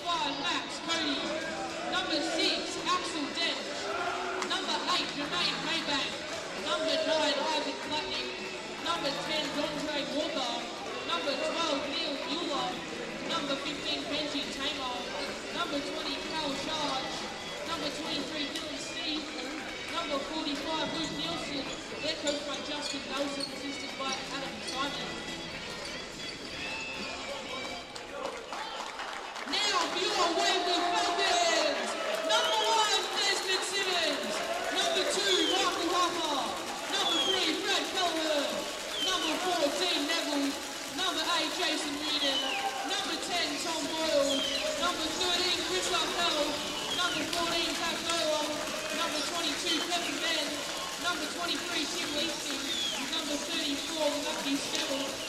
5, Max Cody. Number 6, Axel Dent. Number 8, Jermaine Maybank. Number 9, Ivan Platnick. Number 10, Andre Walker. Number 12, Neil Mueller. Number 15, Benji Tamer. Number 20, Cal Charge. Number 23, Dylan Steve. Number 45, Luke Nielsen. They're coached by Justin Nelson, assisted by Adam Simon. Now for your Waverley Falcons. Number 1, Desmond Simmons. Number 2, Michael Harper. Number 3, Fred Kelleher. Number 14, Neville. Number 8, Jason Newton. Number 10, Tom Boyle. Number 13, Chris Lappel. Number 14, Zach Noah. Number 22, Kevin Mann. Number 23, Tim Leasing. Number 34, Lucky Stewart.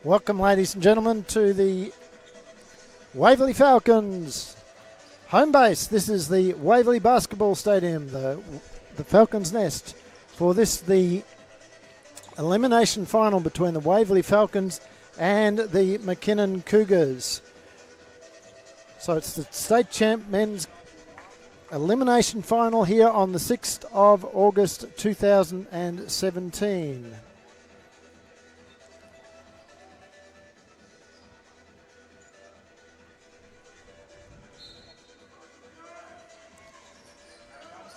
Welcome, ladies and gentlemen, to the Waverley Falcons home base. This is the Waverley Basketball Stadium, the Falcons' nest, for the elimination final between the Waverley Falcons and the McKInnon Cougars. So it's the state champ men's elimination final here on the 6th of August 2017.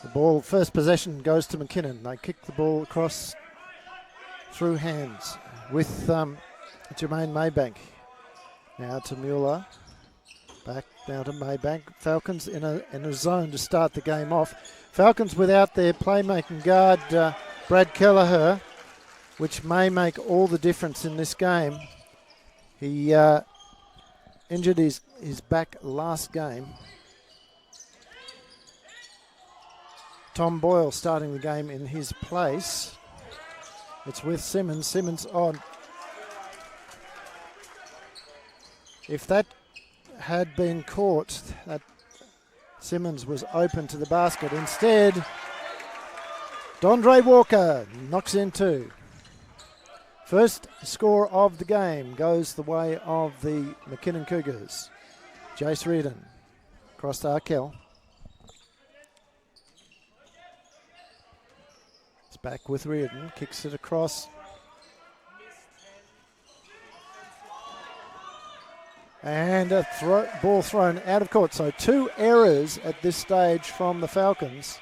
The ball, first possession, goes to McKInnon. They kick the ball across through hands with Jermaine Maybank. Now to Mueller. Back now to Maybank. Falcons in a zone to start the game off. Falcons without their playmaking guard, Brad Kelleher, which may make all the difference in this game. He injured his back last game. Tom Boyle starting the game in his place. It's with Simmons. Simmons on. If that had been caught, that Simmons was open to the basket. Instead, Dondre Walker knocks in two. First score of the game goes the way of the McKInnon Cougars. Jace Reardon across to Arkell. It's back with Reardon, kicks it across. And a ball thrown out of court. So 2 errors at this stage from the Falcons.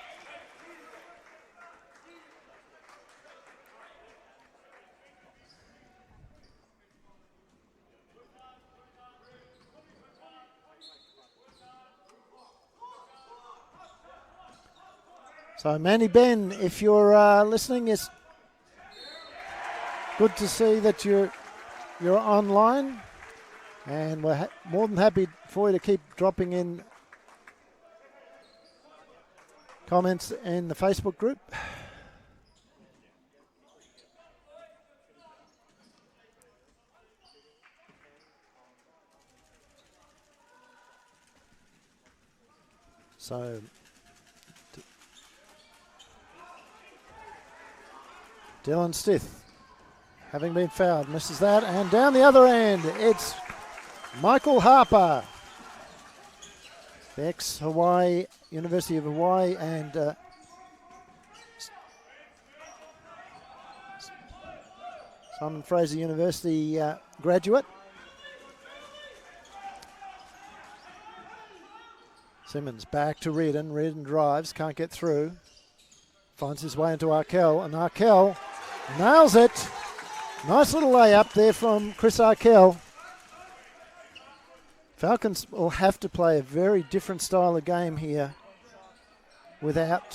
So Manny Ben, if you're listening, it's good to see that you're online. And we're more than happy for you to keep dropping in comments in the Facebook group. So Dylan Stith, having been fouled, misses that. And down the other end, it's Michael Harper, the ex-Hawaii, University of Hawaii, and Simon Fraser University graduate. Simmons back to Reardon. Reardon drives, can't get through. Finds his way into Arkell, and Arkell nails it. Nice little layup there from Chris Arkell. Falcons will have to play a very different style of game here without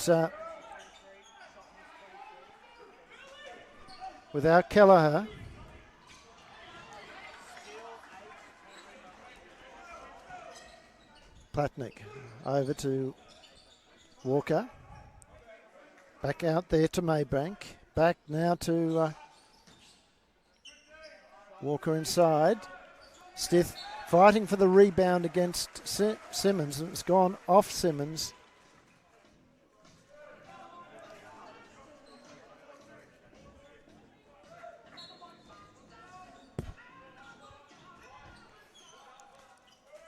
Kelleher. Platnick over to Walker. Back out there to Maybank. Back now to Walker inside. Stith fighting for the rebound against Simmons. It's gone off Simmons.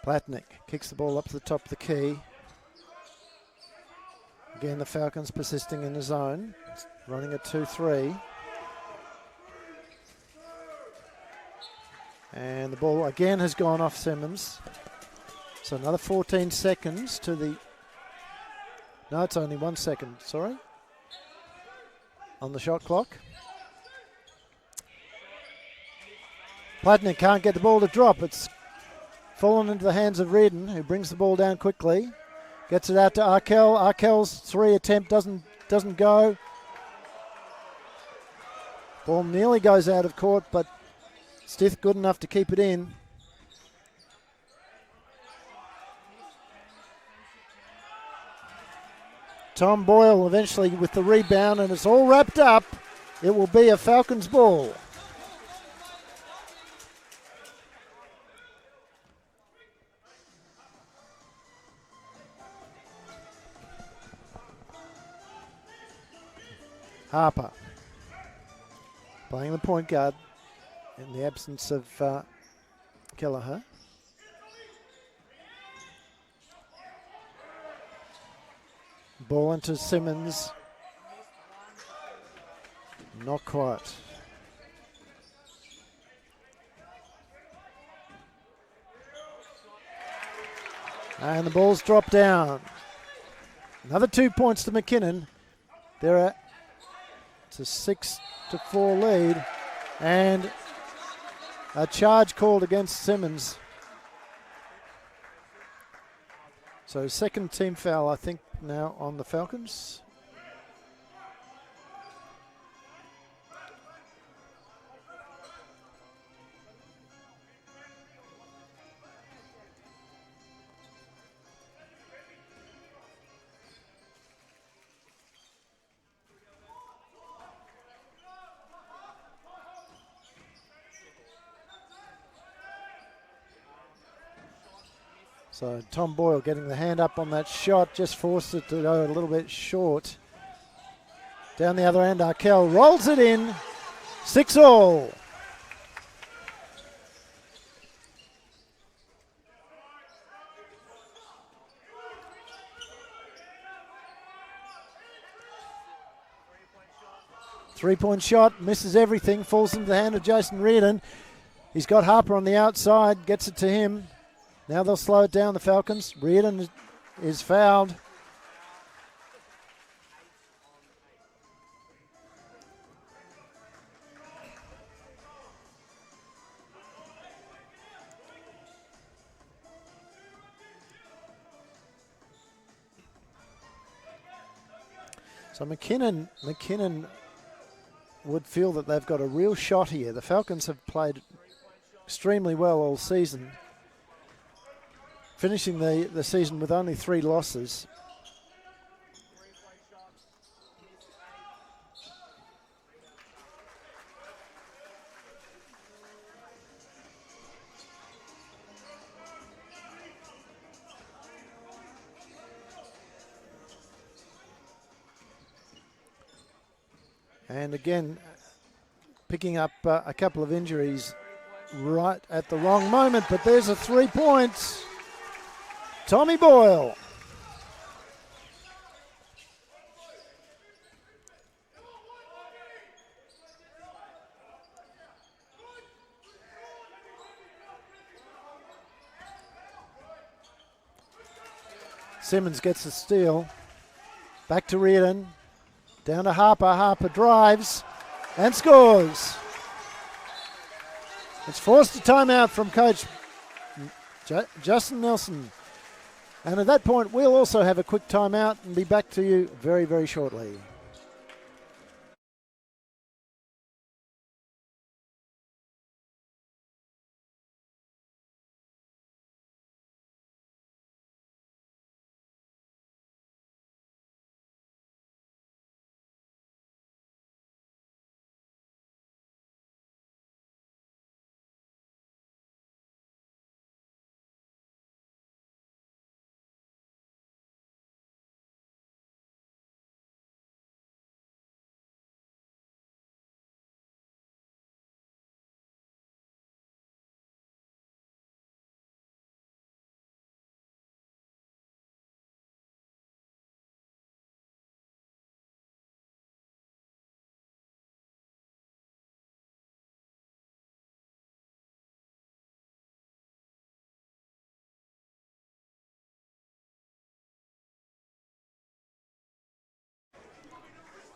Platnick kicks the ball up to the top of the key. Again, the Falcons persisting in the zone, running a 2-3. And the ball again has gone off Simmons. So another 14 seconds to the... No, it's only 1 second, sorry. On the shot clock. Platnick can't get the ball to drop. It's fallen into the hands of Reardon, who brings the ball down quickly. Gets it out to Arkell. Arkell's 3 attempt doesn't go. Ball nearly goes out of court, but Stith good enough to keep it in. Tom Boyle eventually with the rebound, and it's all wrapped up. It will be a Falcons ball. Harper playing the point guard in the absence of Kelleher. Ball into Simmons. Not quite. And the ball's dropped down. Another 2 points to McKinnon. It's a 6-4 lead. And a charge called against Simmons. So second team foul, I think, now on the Falcons. So Tom Boyle getting the hand up on that shot, just forced it to go a little bit short. Down the other end, Arkell rolls it in, 6-all. Three-point shot, misses everything, falls into the hand of Jason Reardon. He's got Harper on the outside, gets it to him. Now they'll slow it down, the Falcons. Reardon is fouled. So McKinnon would feel that they've got a real shot here. The Falcons have played extremely well all season, finishing the season with only 3 losses. And again, picking up a couple of injuries right at the wrong moment, but there's a 3 points. Tommy Boyle. Simmons gets the steal. Back to Reardon. Down to Harper. Harper drives and scores. It's forced a timeout from coach Justin Nelson. And at that point, we'll also have a quick timeout and be back to you very, very shortly.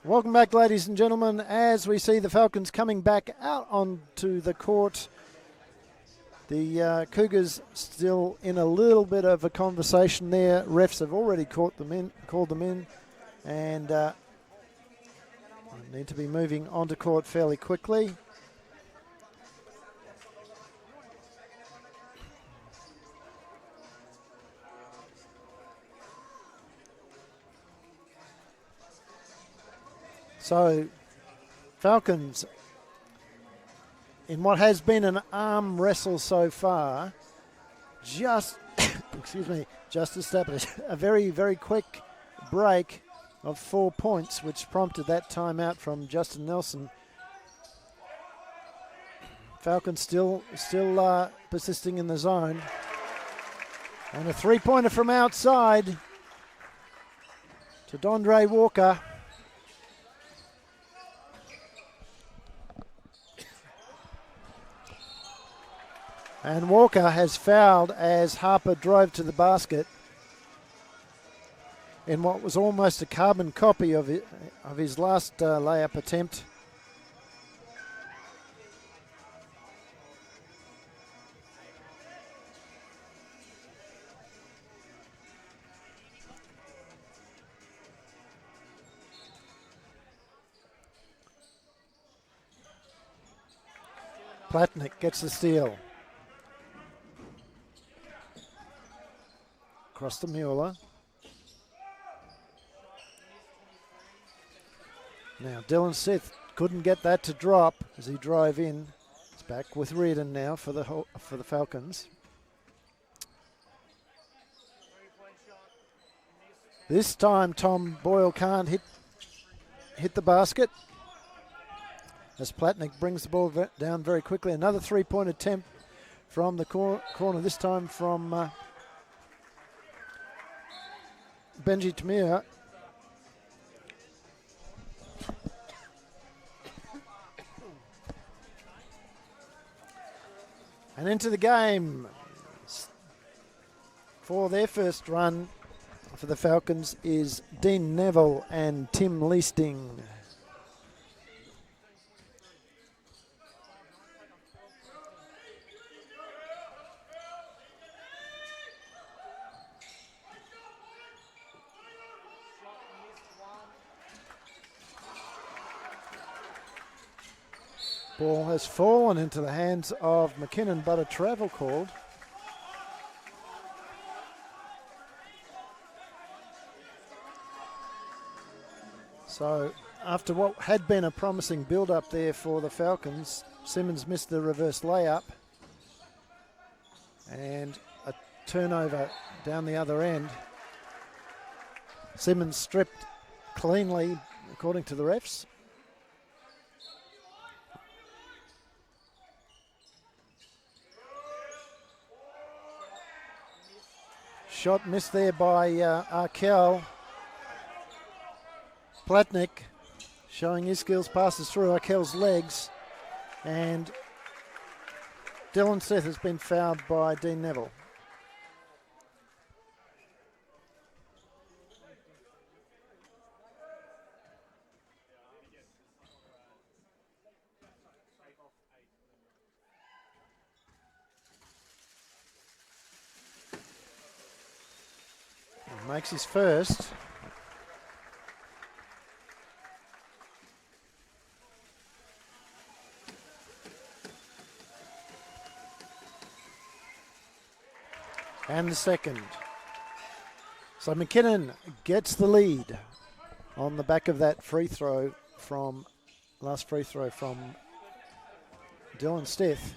Welcome back, ladies and gentlemen, as we see the Falcons coming back out onto the court. The Cougars still in a little bit of a conversation there. Refs have already called them in, and need to be moving onto court fairly quickly. So Falcons, in what has been an arm wrestle so far, just just established a very, very quick break of 4 points, which prompted that timeout from Justin Nelson. Falcons still persisting in the zone. And a three-pointer from outside to Dondre Walker. And Walker has fouled as Harper drove to the basket in what was almost a carbon copy of his last layup attempt. Platnick gets the steal. Across to Mueller. Now Dylan Sith couldn't get that to drop as he drove in. It's back with Reardon now for the Falcons. This time Tom Boyle can't hit the basket as Platnick brings the ball down very quickly. Another three-point attempt from the corner, this time from Benji Tamir. And into the game for their first run for the Falcons is Dean Neville and Tim Leasting. Ball has fallen into the hands of McKinnon, but a travel called. So after what had been a promising build-up there for the Falcons, Simmons missed the reverse layup. And a turnover down the other end. Simmons stripped cleanly, according to the refs. Shot missed there by Arkell. Platnick showing his skills, passes through Arkell's legs, and Dylan Seth has been fouled by Dean Neville. Makes his first. And the second. So McKinnon gets the lead on the back of that last free throw from Dylan Stith.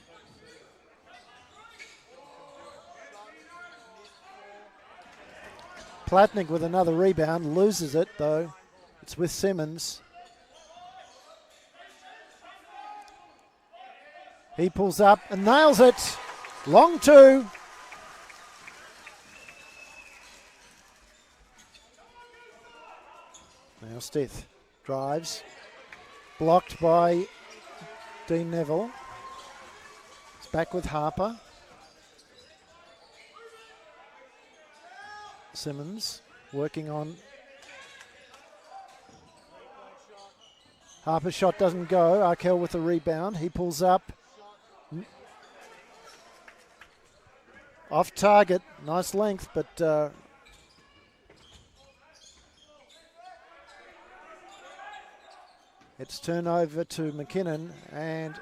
Platnick with another rebound, loses it though. It's with Simmons. He pulls up and nails it. Long two. Now Stith drives. Blocked by Dean Neville. It's back with Harper. Simmons working on. Harper's shot doesn't go. Arkell with the rebound. He pulls up. Off target. Nice length, but it's turned over to McKinnon, and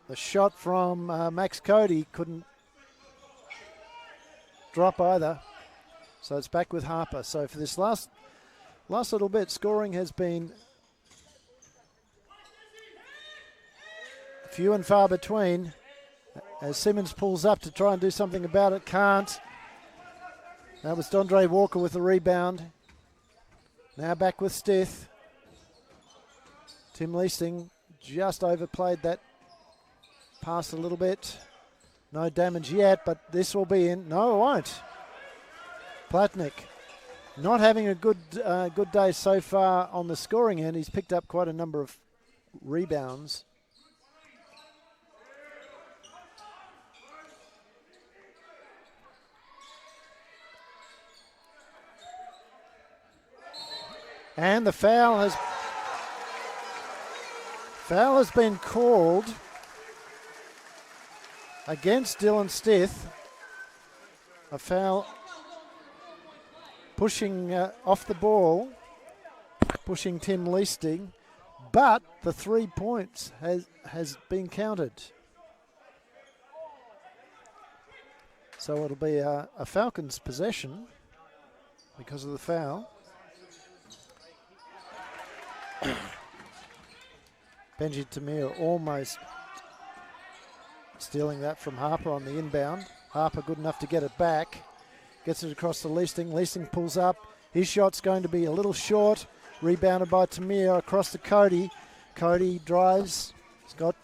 the shot from Max Cody couldn't drop either. So it's back with Harper. So for this last little bit, scoring has been few and far between. As Simmons pulls up to try and do something about it, can't. That was Dondre Walker with the rebound. Now back with Stith. Tim Leasing just overplayed that pass a little bit. No damage yet, but this will be in. No, it won't. Platnick not having a good day so far on the scoring end. He's picked up quite a number of rebounds. And the foul has been called against Dylan Stith. A foul pushing off the ball, pushing Tim Leasting, but the 3 points has been counted. So it'll be a Falcons possession because of the foul. Benji Tamir almost stealing that from Harper on the inbound. Harper good enough to get it back. Gets it across to Leasting. Leasting pulls up. His shot's going to be a little short. Rebounded by Tamir across to Cody. Cody drives. He's got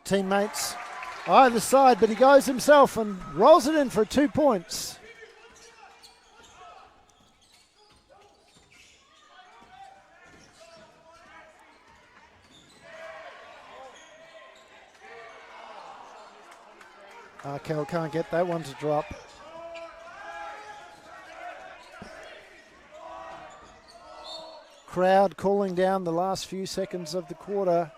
teammates either side, but he goes himself and rolls it in for 2 points. Arkell can't get that one to drop. Crowd cooling down the last few seconds of the quarter.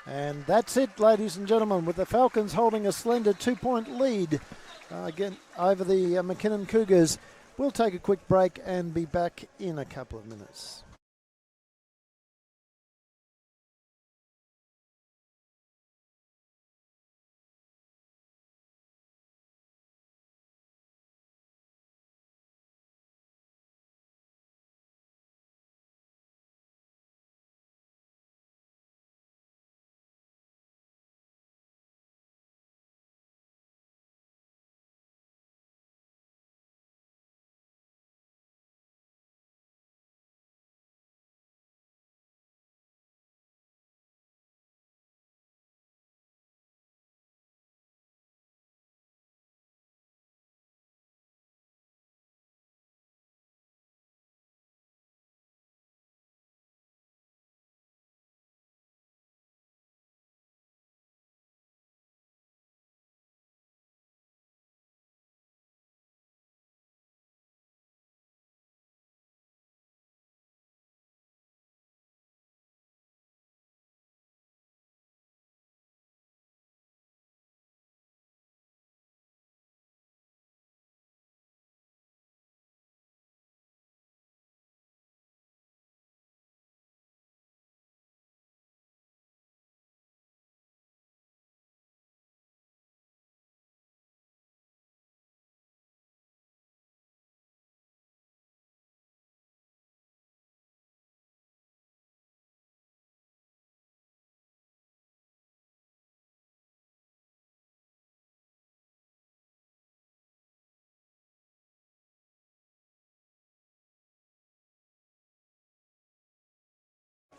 And that's it, ladies and gentlemen, with the Falcons holding a slender 2-point lead again over the McKinnon Cougars. We'll take a quick break and be back in a couple of minutes.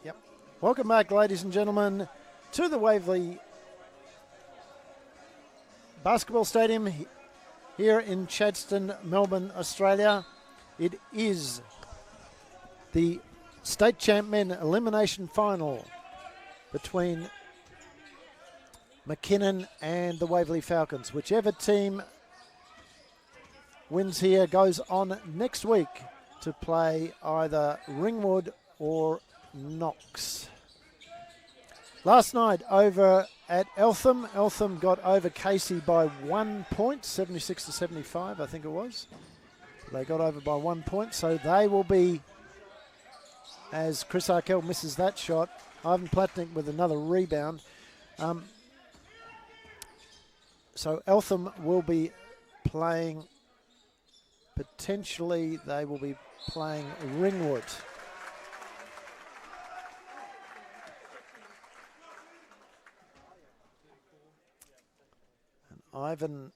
Yep. Welcome back, ladies and gentlemen, to the Waverley Basketball Stadium here in Chadstone, Melbourne, Australia. It is the State Champion Elimination Final between McKinnon and the Waverley Falcons. Whichever team wins here goes on next week to play either Ringwood or Knox. Last night over at Eltham got over Casey by 1 point, 76-75, I think it was. They got over by 1 point, so they will be as Chris Arkell misses that shot. Ivan Platnick with another rebound. So Eltham will be playing, potentially they will be playing Ringwood. And Ivan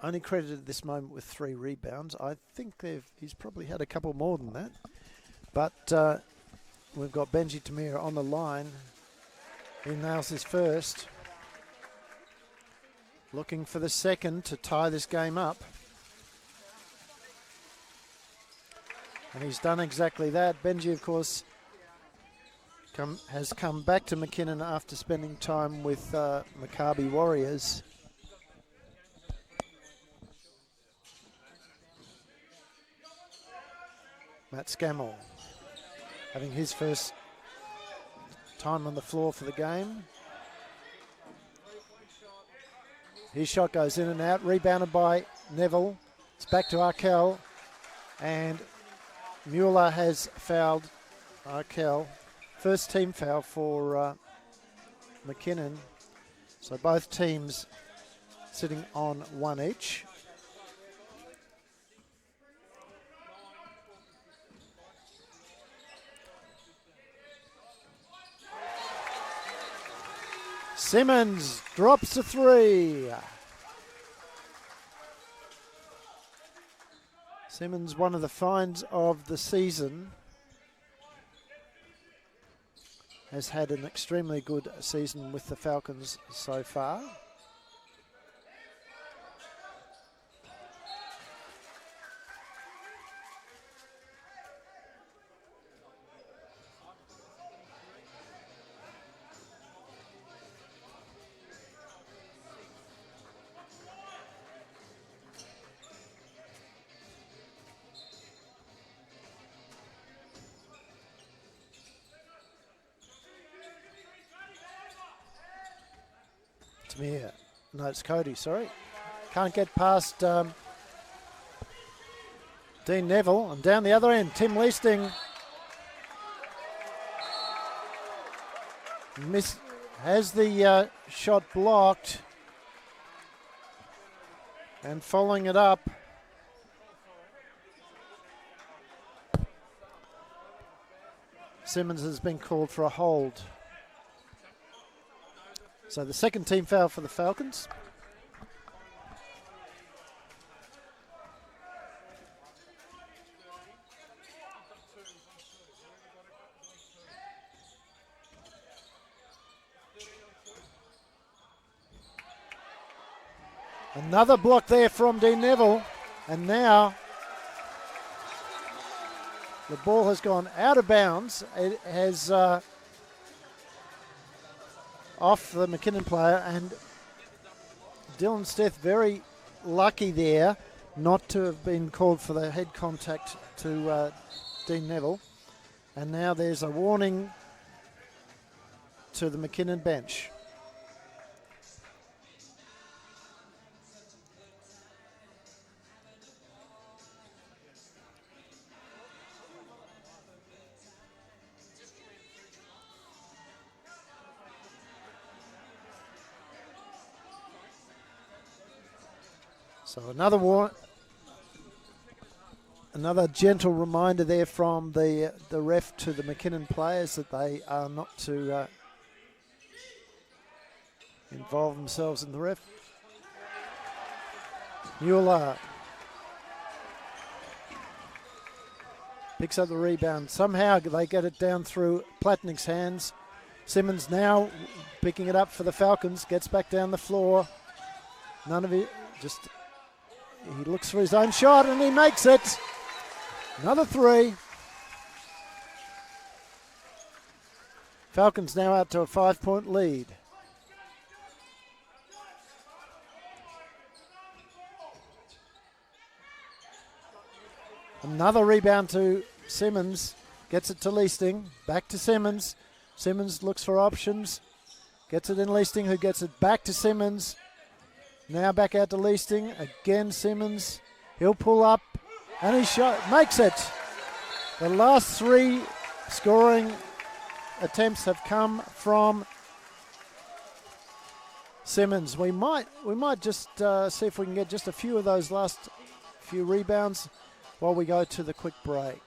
only credited at this moment with 3 rebounds. I think he's probably had a couple more than that. But we've got Benji Tamir on the line. He nails his first. Looking for the second to tie this game up. And he's done exactly that. Benji, of course, has come back to McKinnon after spending time with Maccabi Warriors. Matt Scammell having his first time on the floor for the game. His shot goes in and out, rebounded by Neville. It's back to Arkell, and Mueller has fouled Arkell. First team foul for McKinnon. So both teams sitting on 1 each. Simmons drops a 3. Simmons, one of the finds of the season, has had an extremely good season with the Falcons so far. Tamir, no, it's Cody, sorry. Can't get past Dean Neville. And down the other end, Tim Leasting has the shot blocked. And following it up, Simmons has been called for a hold. So the second team foul for the Falcons. Another block there from Dean Neville. And now the ball has gone out of bounds. It has off the McKinnon player, and Dylan Steth very lucky there not to have been called for the head contact to Dean Neville. And now there's a warning to the McKinnon bench. So another gentle reminder there from the ref to the McKinnon players that they are not to involve themselves in the ref. Mueller picks up the rebound. Somehow they get it down through Platnick's hands. Simmons now picking it up for the Falcons, gets back down the floor. None of it, just... He looks for his own shot and he makes it. Another 3. Falcons now out to a 5-point lead. Another rebound to Simmons. Gets it to Leasting. Back to Simmons. Simmons looks for options. Gets it in Leasting, who gets it back to Simmons. Now back out to Leasting. Again Simmons. He'll pull up and he makes it. The last 3 scoring attempts have come from Simmons. We might just see if we can get just a few of those last few rebounds while we go to the quick break.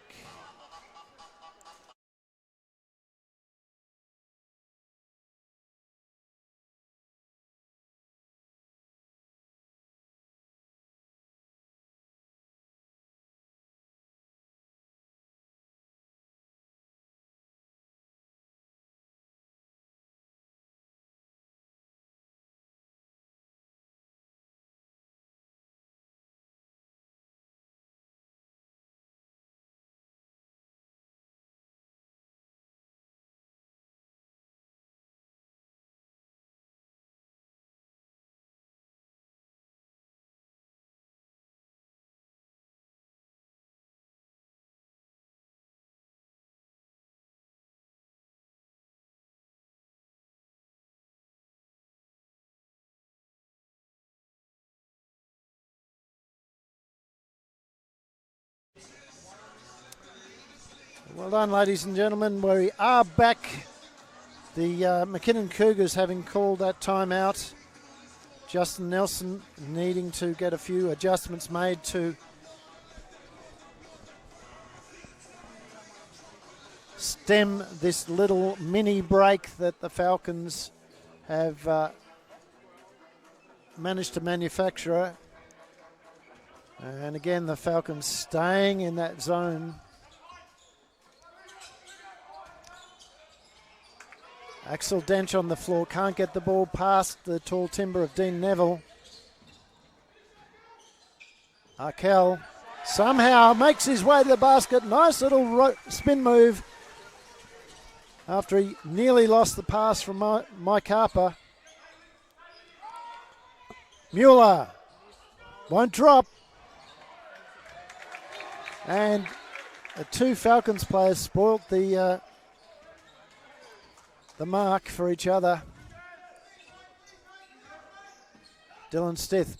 Well done, ladies and gentlemen. We are back. The McKInnon Cougars having called that timeout. Justin Nelson needing to get a few adjustments made to stem this little mini break that the Falcons have managed to manufacture. And again, the Falcons staying in that zone. Axel Dench on the floor, can't get the ball past the tall timber of Dean Neville. Arkell somehow makes his way to the basket. Nice little spin move after he nearly lost the pass from Mike Harper. Mueller won't drop. And the two Falcons players spoilt the mark for each other. Dylan Stith,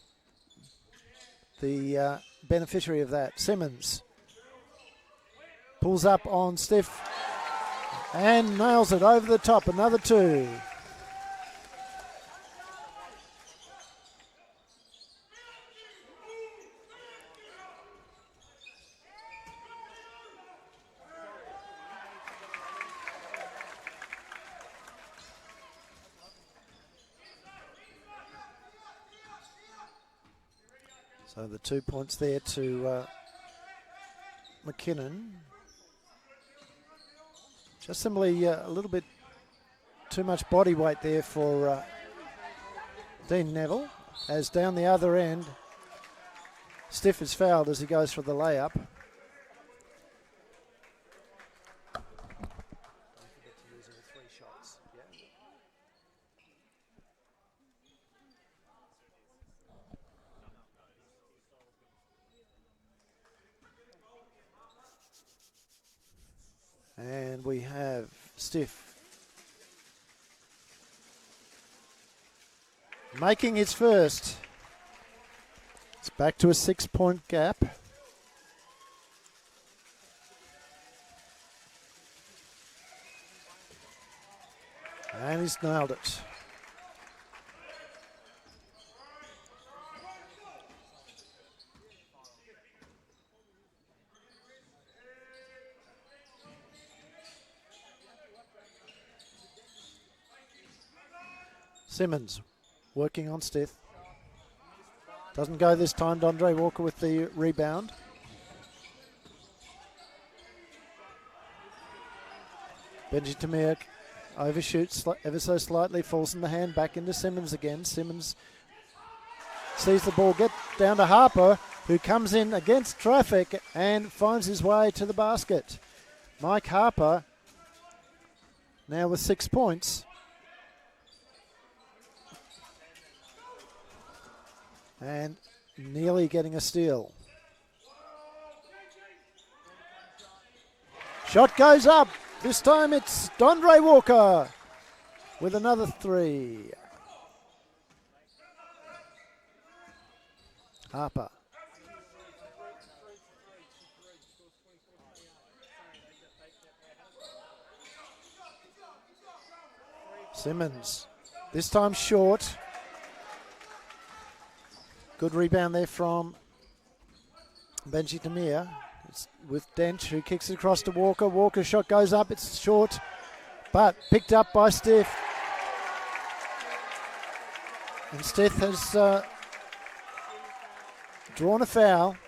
the beneficiary of that. Simmons pulls up on Stith and nails it over the top. Another two. So the 2 points there to McKInnon. Just simply a little bit too much body weight there for Dean Neville. As down the other end, Stiff is fouled as he goes for the layup. And we have Stiff making his first. It's back to a 6-point gap. And he's nailed it. Simmons working on Stith. Doesn't go this time. Dondre Walker with the rebound. Benji Tamir overshoots ever so slightly, falls in the hand, back into Simmons again. Simmons sees the ball get down to Harper, who comes in against traffic and finds his way to the basket. Mike Harper now with 6 points. And nearly getting a steal. Shot goes up. This time it's Dondre Walker with another three. Harper. Simmons, this time short. Good rebound there from Benji Tamir. It's with Dench, who kicks it across to Walker. Walker's shot goes up, it's short, but picked up by Stith. And Stith has drawn a foul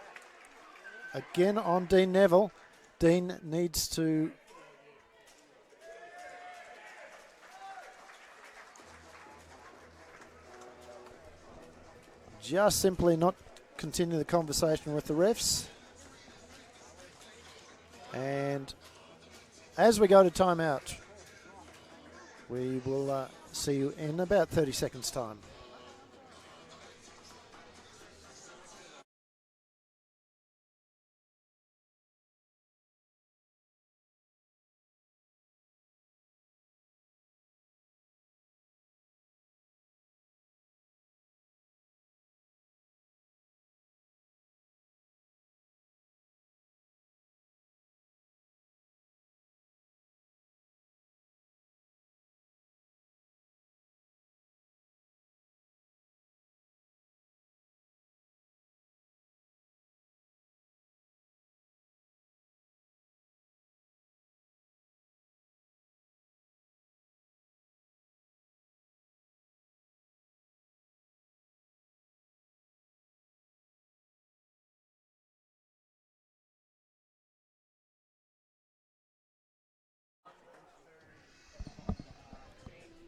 again on Dean Neville. Dean needs to just simply not continue the conversation with the refs. And as we go to timeout, we will see you in about 30 seconds' time.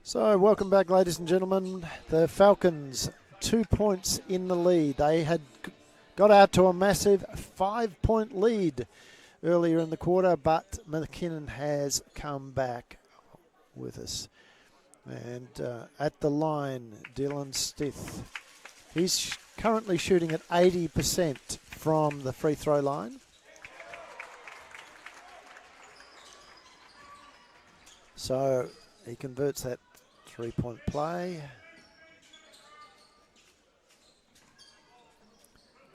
So, welcome back, ladies and gentlemen. The Falcons, 2 points in the lead. They had got out to a massive 5-point lead earlier in the quarter, but McKInnon has come back with us. And at the line, Dylan Stith. He's currently shooting at 80% from the free throw line. So, he converts that 3-point play.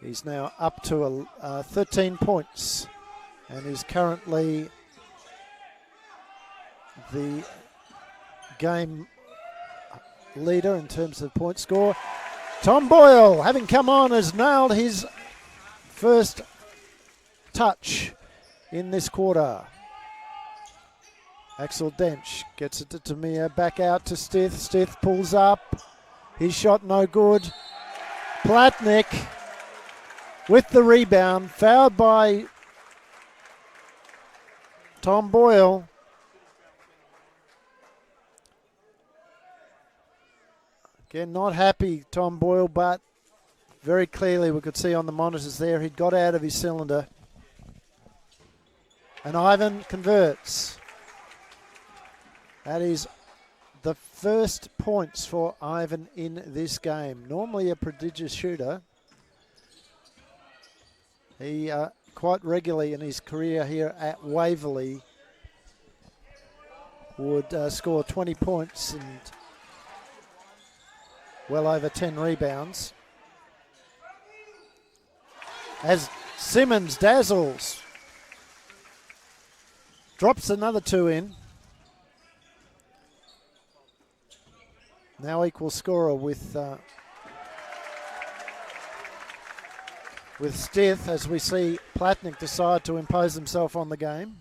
He's now up to 13 points and is currently the game leader in terms of point score. Tom Boyle, having come on, has nailed his first touch in this quarter. Axel Dench gets it to Tamir, back out to Stith. Stith pulls up. His shot no good. Platnick with the rebound, fouled by Tom Boyle. Again, not happy, Tom Boyle, but very clearly we could see on the monitors there he'd got out of his cylinder. And Ivan converts. That is the first points for Ivan in this game. Normally a prodigious shooter. He quite regularly in his career here at Waverley would score 20 points and well over 10 rebounds. As Simmons dazzles, drops another 2 in. Now equal scorer with Stith, as we see Platnick decide to impose himself on the game.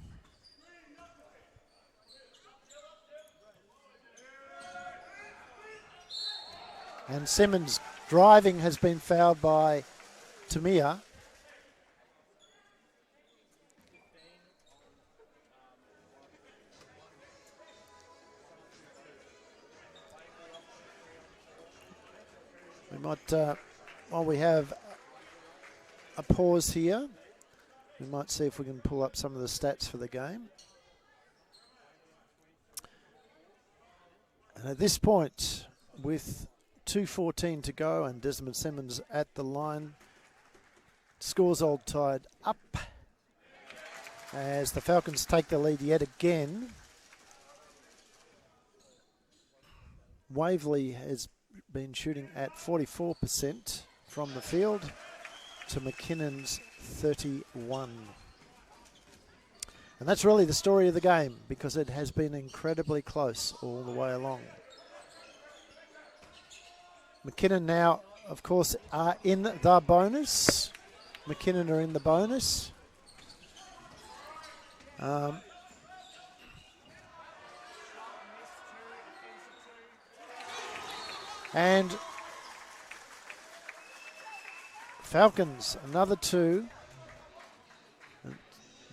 And Simmons driving has been fouled by Tamir. We might, while we have a pause here, we might see if we can pull up some of the stats for the game. And at this point, with 2:14 to go and Desmond Simmons at the line, scores all tied up as the Falcons take the lead yet again. Waverley has been shooting at 44% from the field to McKinnon's 31. And that's really the story of the game, because it has been incredibly close all the way along. McKInnon now, of course, are in the bonus. McKInnon are in the bonus. And Falcons, another 2.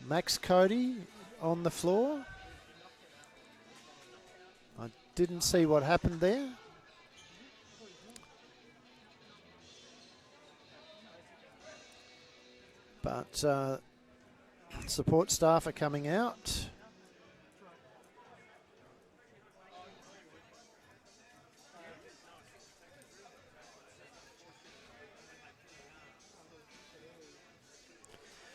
Max Cody on the floor. I didn't see what happened there. But support staff are coming out.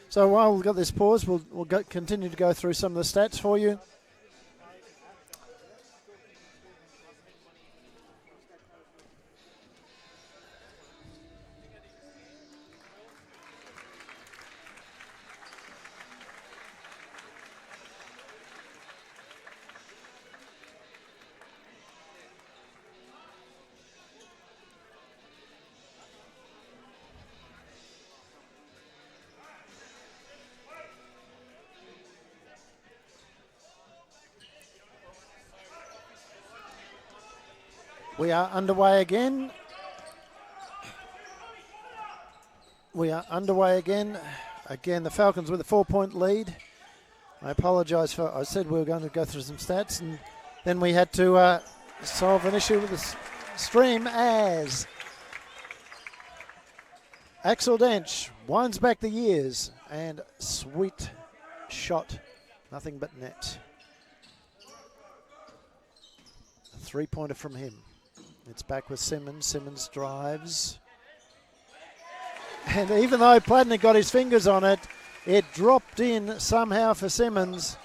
So while we've got this pause, we'll continue to go through some of the stats for you. We are underway again. Again, the Falcons with a 4-point lead. I apologise for, I said we were going to go through some stats and then we had to solve an issue with the stream as Axel Dench winds back the years and sweet shot, nothing but net. A 3-pointer from him. It's back with Simmons. Simmons drives. And even though Pladnick got his fingers on it, it dropped in somehow for Simmons.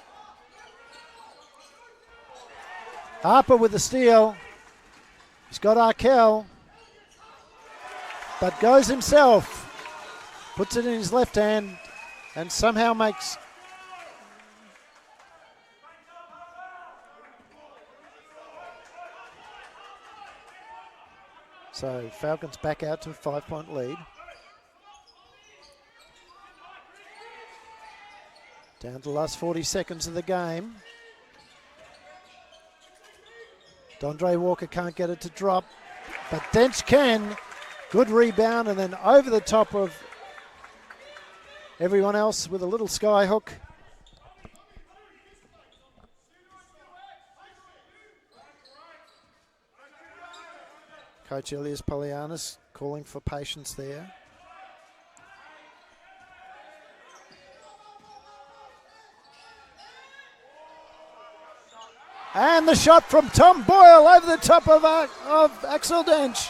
Harper with the steal. He's got Arkell. But goes himself. Puts it in his left hand and somehow makes... So Falcons back out to a 5-point lead. Down to the last 40 seconds of the game. Dondre Walker can't get it to drop, but Dench can. Good rebound and then over the top of everyone else with a little sky hook. Coach Elias Polianis calling for patience there. And the shot from Tom Boyle over the top of Axel Dench.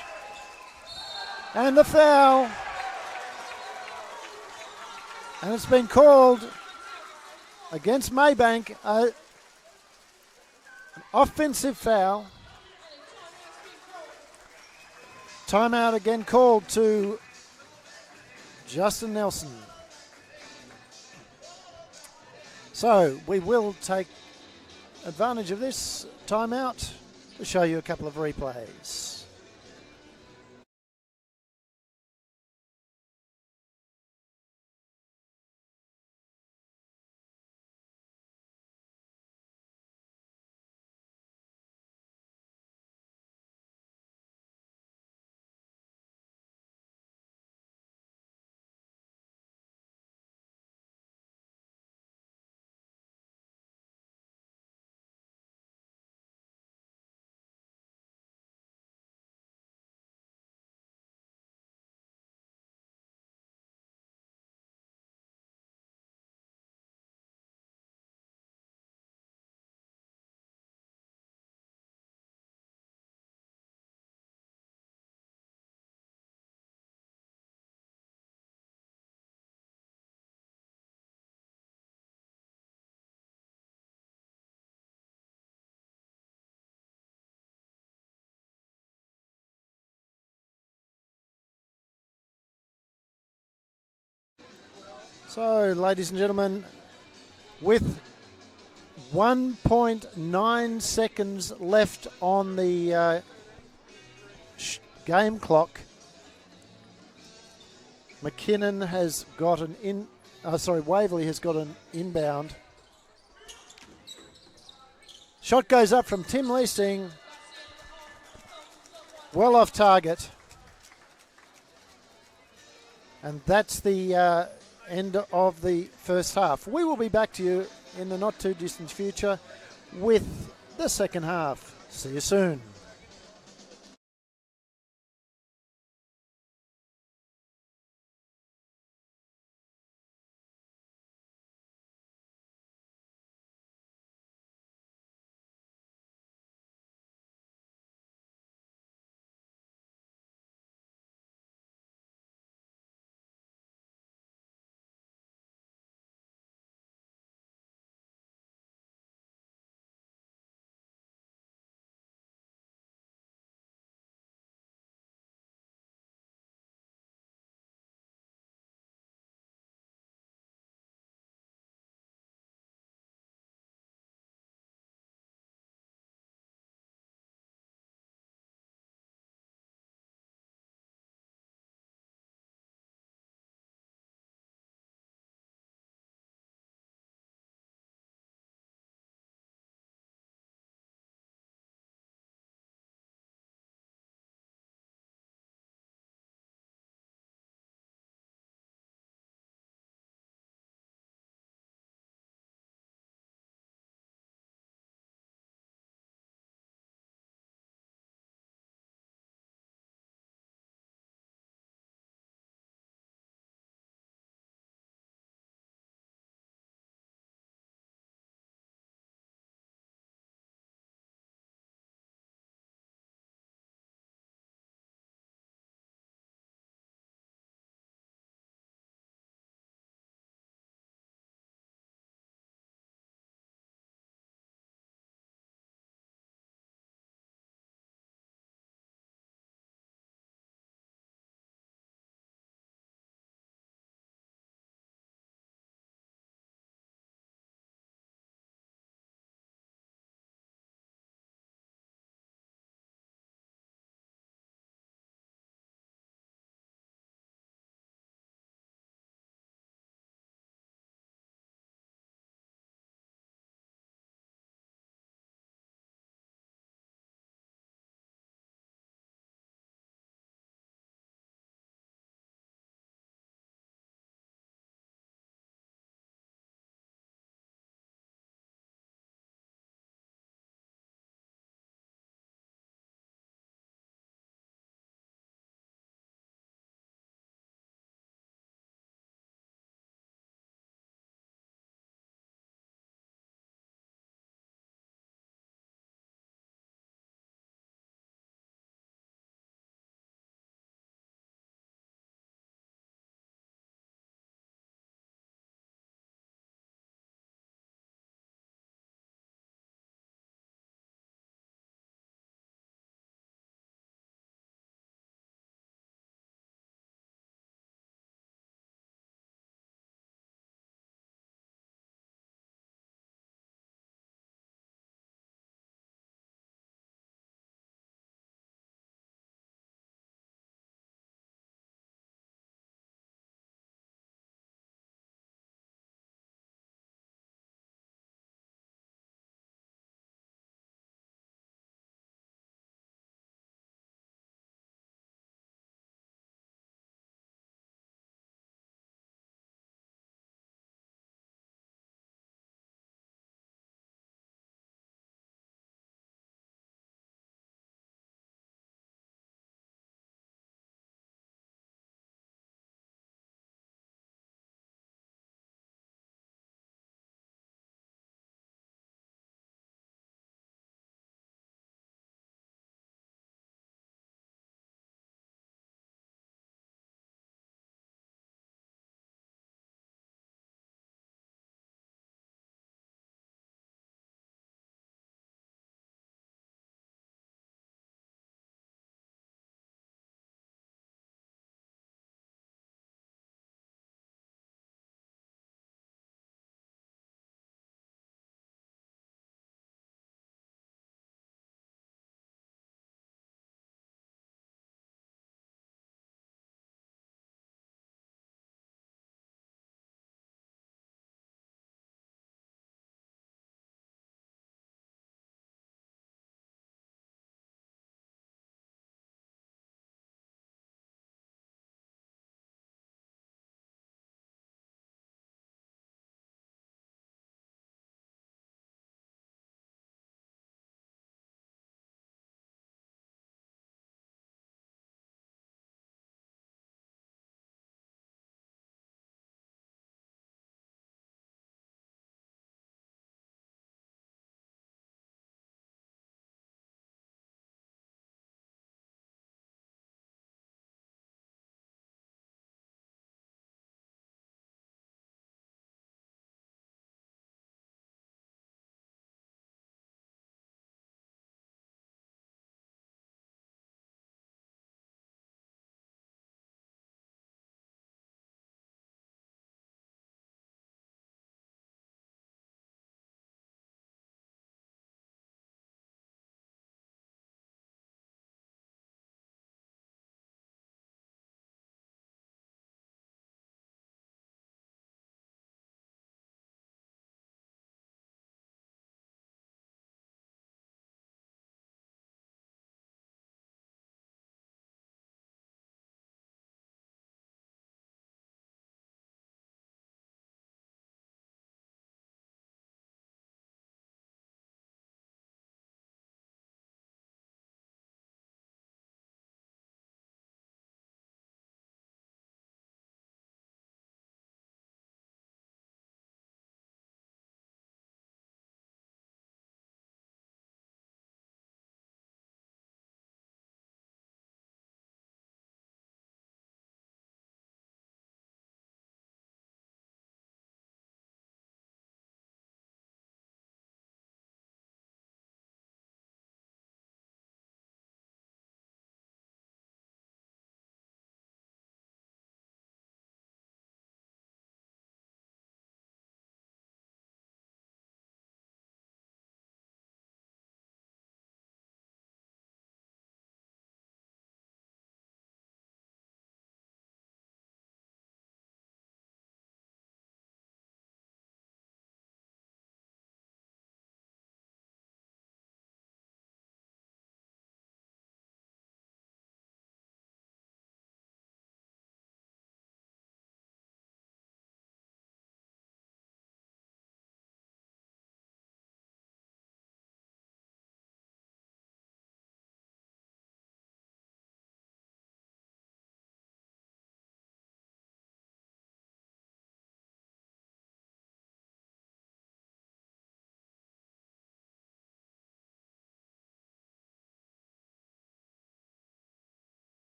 And the foul. And it's been called against Maybank, an offensive foul. Timeout again called to Justin Nelson. So we will take advantage of this timeout to show you a couple of replays. So, ladies and gentlemen, with 1.9 seconds left on the game clock. McKinnon has got an Waverley has got an inbound. Shot goes up from Tim Leasing. Well off target. And that's the end of the first half. We will be back to you in the not too distant future with the second half. See you soon.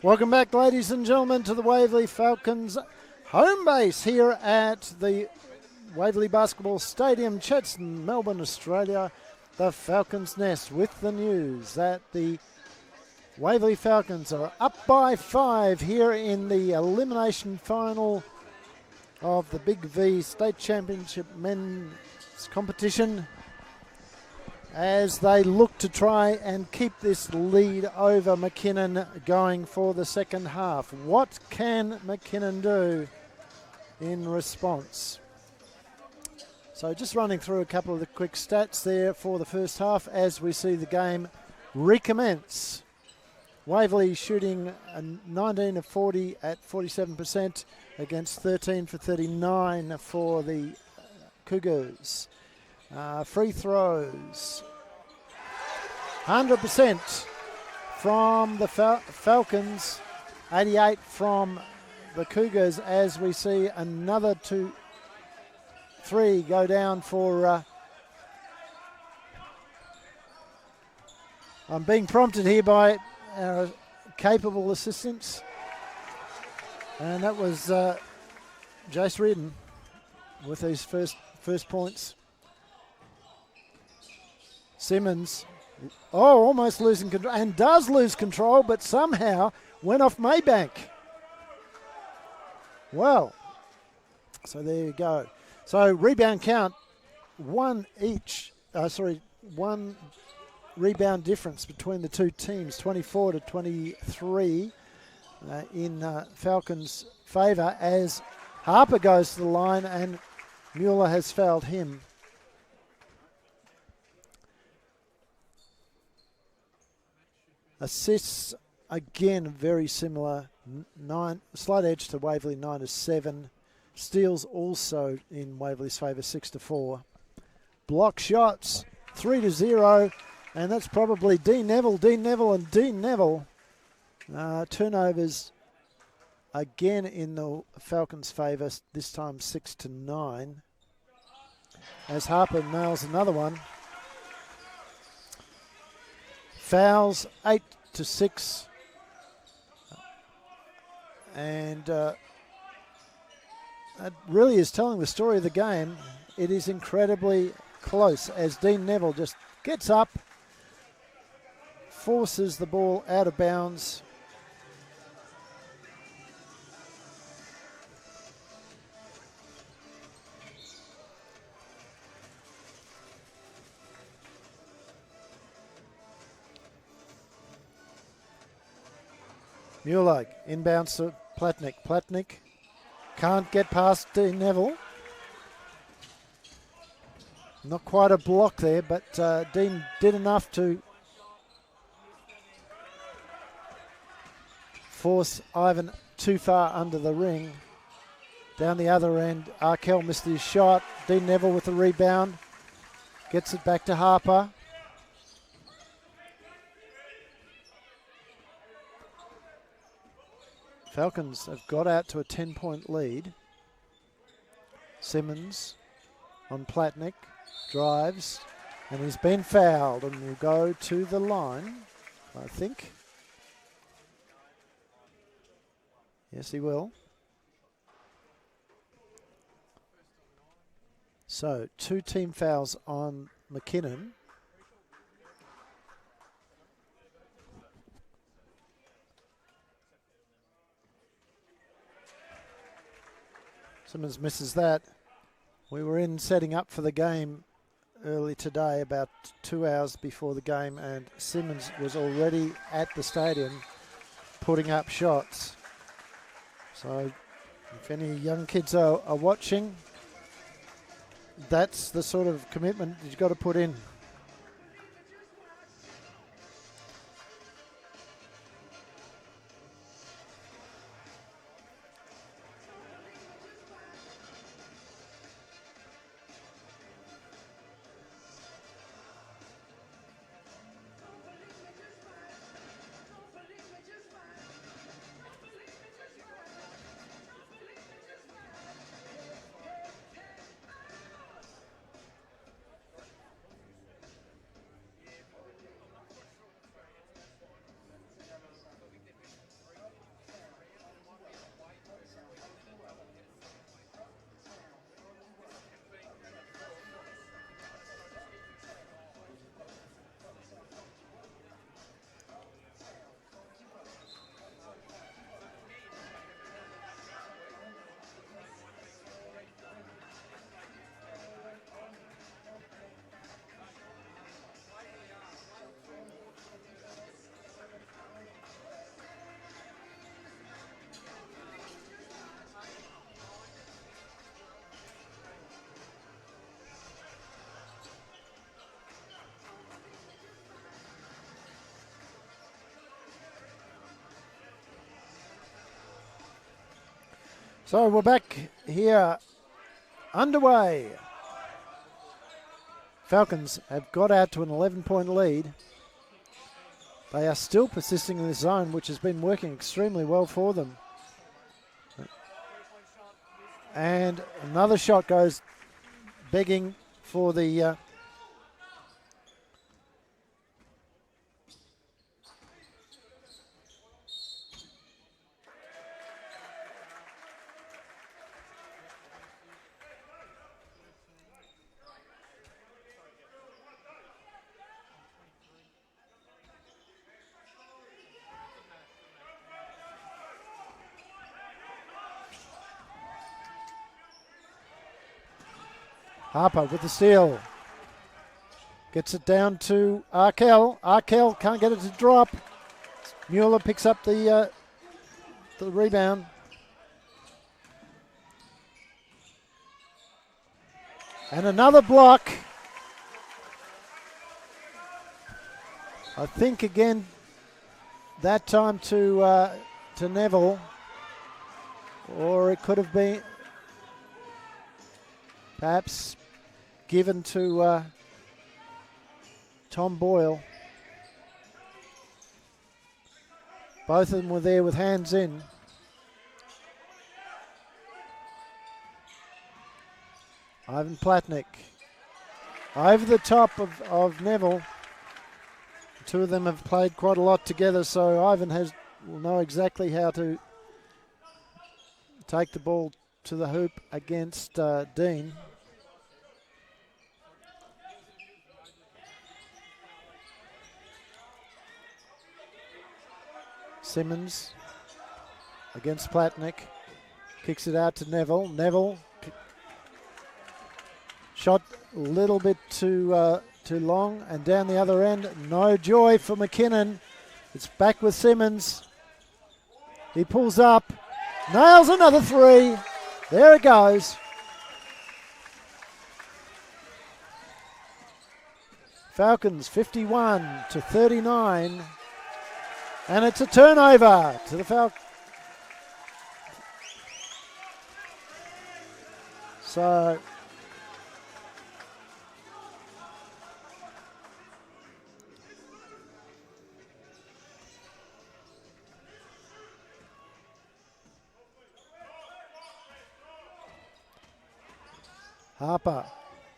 Welcome back, ladies and gentlemen, to the Waverley Falcons home base here at the Waverley Basketball Stadium, Chadstone, Melbourne, Australia. The Falcons' Nest with the news that the Waverley Falcons are up by 5 here in the elimination final of the BigV State Championship men's competition, as they look to try and keep this lead over McKInnon going for the second half. What can McKInnon do in response? So just running through a couple of the quick stats there for the first half as we see the game recommence. Waverley shooting 19 of 40 at 47% against 13 for 39 for the Cougars. Free throws, 100% from the Falcons, 88 from the Cougars, as we see another 2-3 go down for... I'm being prompted here by our capable assistants, and that was Jace Reardon with his first points. Simmons, almost losing control, and does lose control, but somehow went off Maybank. Well, so there you go. So rebound count, one rebound difference between the two teams, 24 to 23 in Falcons' favour, as Harper goes to the line and Mueller has fouled him. Assists, again, very similar. 9, slight edge to Waverley, 9 to 7. Steals also in Waverley's favour, 6 to 4. Block shots, 3 to 0. And that's probably Dean Neville. Turnovers again in the Falcons' favour, this time 6 to 9. As Harper nails another one. Fouls, 8 to 6. And that really is telling the story of the game. It is incredibly close as Dean Neville just gets up, forces the ball out of bounds. Mueller inbounds to Platnick. Platnick can't get past Dean Neville. Not quite a block there, but Dean did enough to force Ivan too far under the ring. Down the other end, Arkell missed his shot. Dean Neville with the rebound. Gets it back to Harper. Falcons have got out to a 10-point lead. Simmons on Platnick, drives, and he's been fouled and will go to the line, I think. Yes, he will. So, 2 team fouls on McKInnon. Simmons misses that. We were in setting up for the game early today, about 2 hours before the game, and Simmons was already at the stadium putting up shots. So if any young kids are watching, that's the sort of commitment you've got to put in. So we're back here, underway. Falcons have got out to an 11-point lead. They are still persisting in this zone, which has been working extremely well for them. And another shot goes begging for the Harper with the steal. Gets it down to Arkell. Arkell can't get it to drop. Mueller picks up the rebound. And another block. I think again that time to Neville, or it could have been perhaps given to Tom Boyle. Both of them were there with hands in. Ivan Platnick over the top of Neville. The two of them have played quite a lot together, so Ivan will know exactly how to take the ball to the hoop against Dean. Simmons against Platnick. Kicks it out to Neville. Neville shot a little bit too long, and down the other end, no joy for McKinnon. It's back with Simmons. He pulls up, nails another three. There it goes. Falcons 51-39. And it's a turnover to the Falcons. So Harper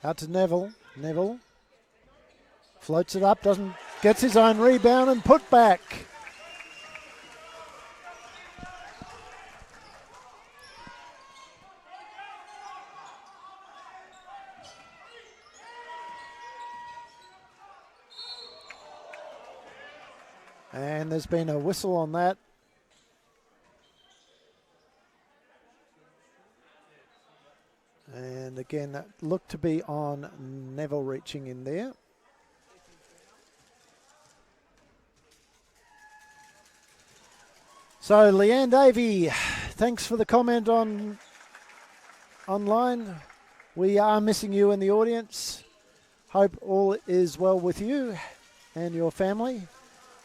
out to Neville. Neville floats it up, gets his own rebound and put back. And there's been a whistle on that. And again, that looked to be on Neville reaching in there. So Leanne Davey, thanks for the comment online. We are missing you in the audience. Hope all is well with you and your family.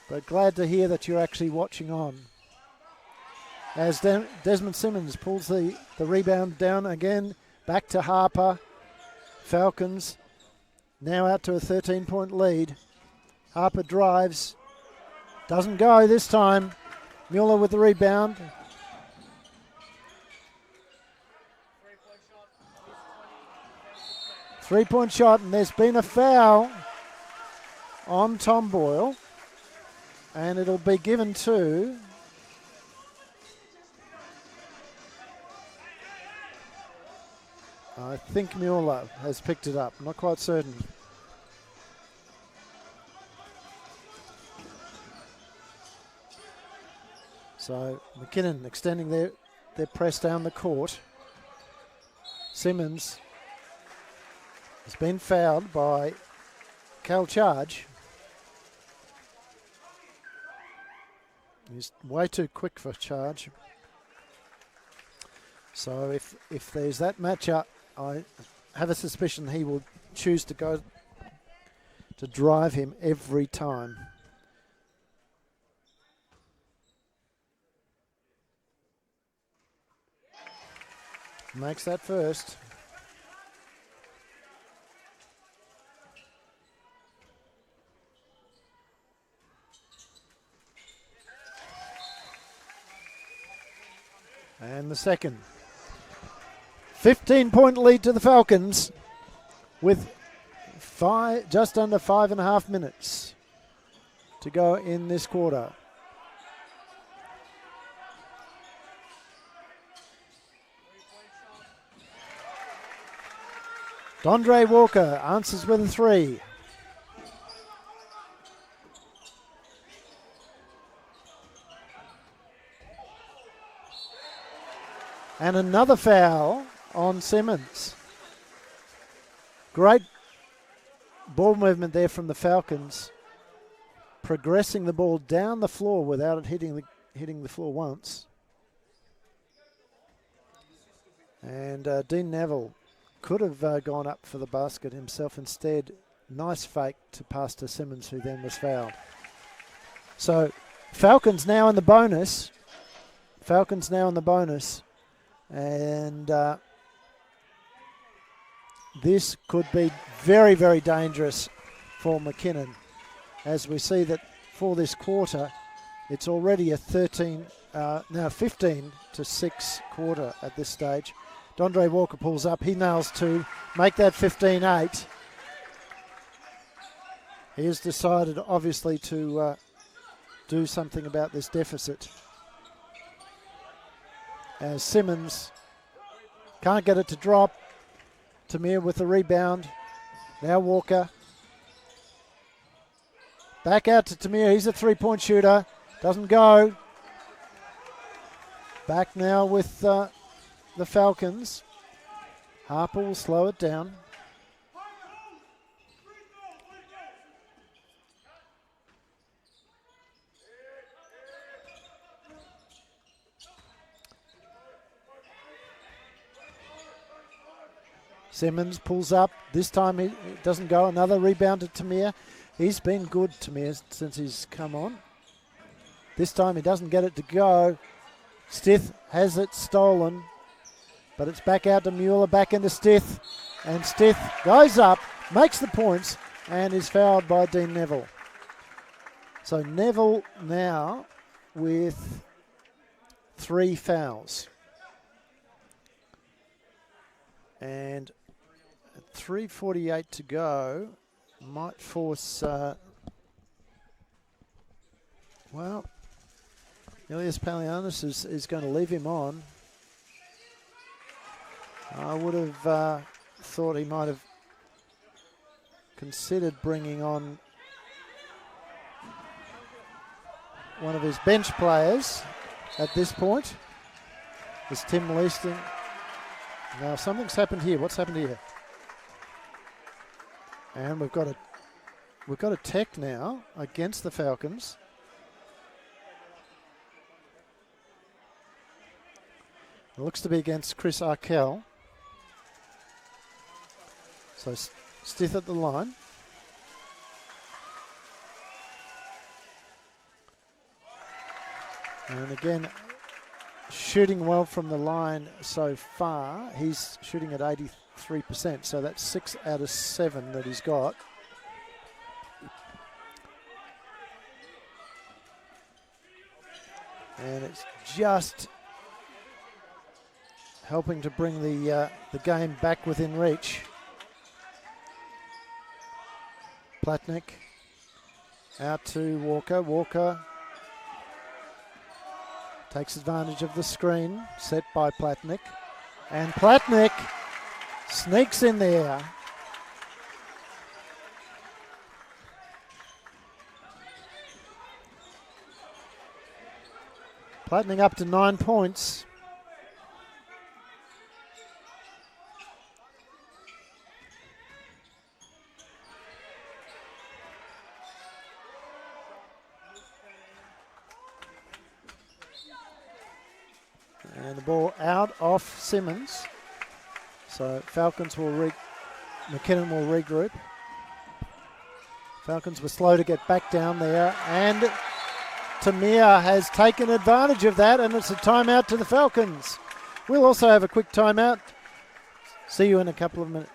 But glad to hear that you're actually watching on. As Desmond Simmons pulls the rebound down again, back to Harper. Falcons now out to a 13-point lead. Harper drives, doesn't go this time. Mueller with the rebound. Three-point shot, and there's been a foul on Tom Boyle. And it'll be given to I think Mueller has picked it up. I'm not quite certain. So McKinnon extending their press down the court. Simmons has been fouled by Cal Charge. He's way too quick for Charge. So if there's that matchup, I have a suspicion he will choose to go to drive him every time. Makes that first. And the second. 15-point lead to the Falcons with just under 5.5 minutes to go in this quarter. Dondre Walker answers with a 3. And another foul on Simmons. Great ball movement there from the Falcons, progressing the ball down the floor without it hitting the floor once. And Dean Neville could have gone up for the basket himself. Instead, nice fake to pass to Simmons, who then was fouled. So Falcons now in the bonus. And this could be very, very dangerous for McKInnon, as we see that for this quarter, it's already a 15 to 6 quarter at this stage. Dondre Walker pulls up, he nails 2, make that 15-8. He has decided, obviously, to do something about this deficit. As Simmons can't get it to drop. Tamir with the rebound. Now Walker. Back out to Tamir. He's a 3-point shooter. Doesn't go. Back now with the Falcons. Harper will slow it down. Simmons pulls up. This time it doesn't go. Another rebound to Tamir. He's been good, Tamir, since he's come on. This time he doesn't get it to go. Stith has it stolen, but it's back out to Mueller, back into Stith. And Stith goes up, makes the points, and is fouled by Dean Neville. So Neville now with 3 fouls. And 3:48 to go, might force, Ilias Palianis is going to leave him on. I would have thought he might have considered bringing on one of his bench players at this point. Is Tim Leaston. Now something's happened here. What's happened here? And we've got a tech now against the Falcons. It looks to be against Chris Arkell. So Stith at the line. And again, shooting well from the line so far. He's shooting at 83%, so that's 6 out of 7 that he's got. And it's just helping to bring the game back within reach. Platnick out to Walker. Walker takes advantage of the screen set by Platnick. And Platnick sneaks in there. Platnick up to 9 points. And the ball out off Simmons. So Falcons will McKInnon will regroup. Falcons were slow to get back down there, and Tamir has taken advantage of that, and it's a timeout to the Falcons. We'll also have a quick timeout. See you in a couple of minutes.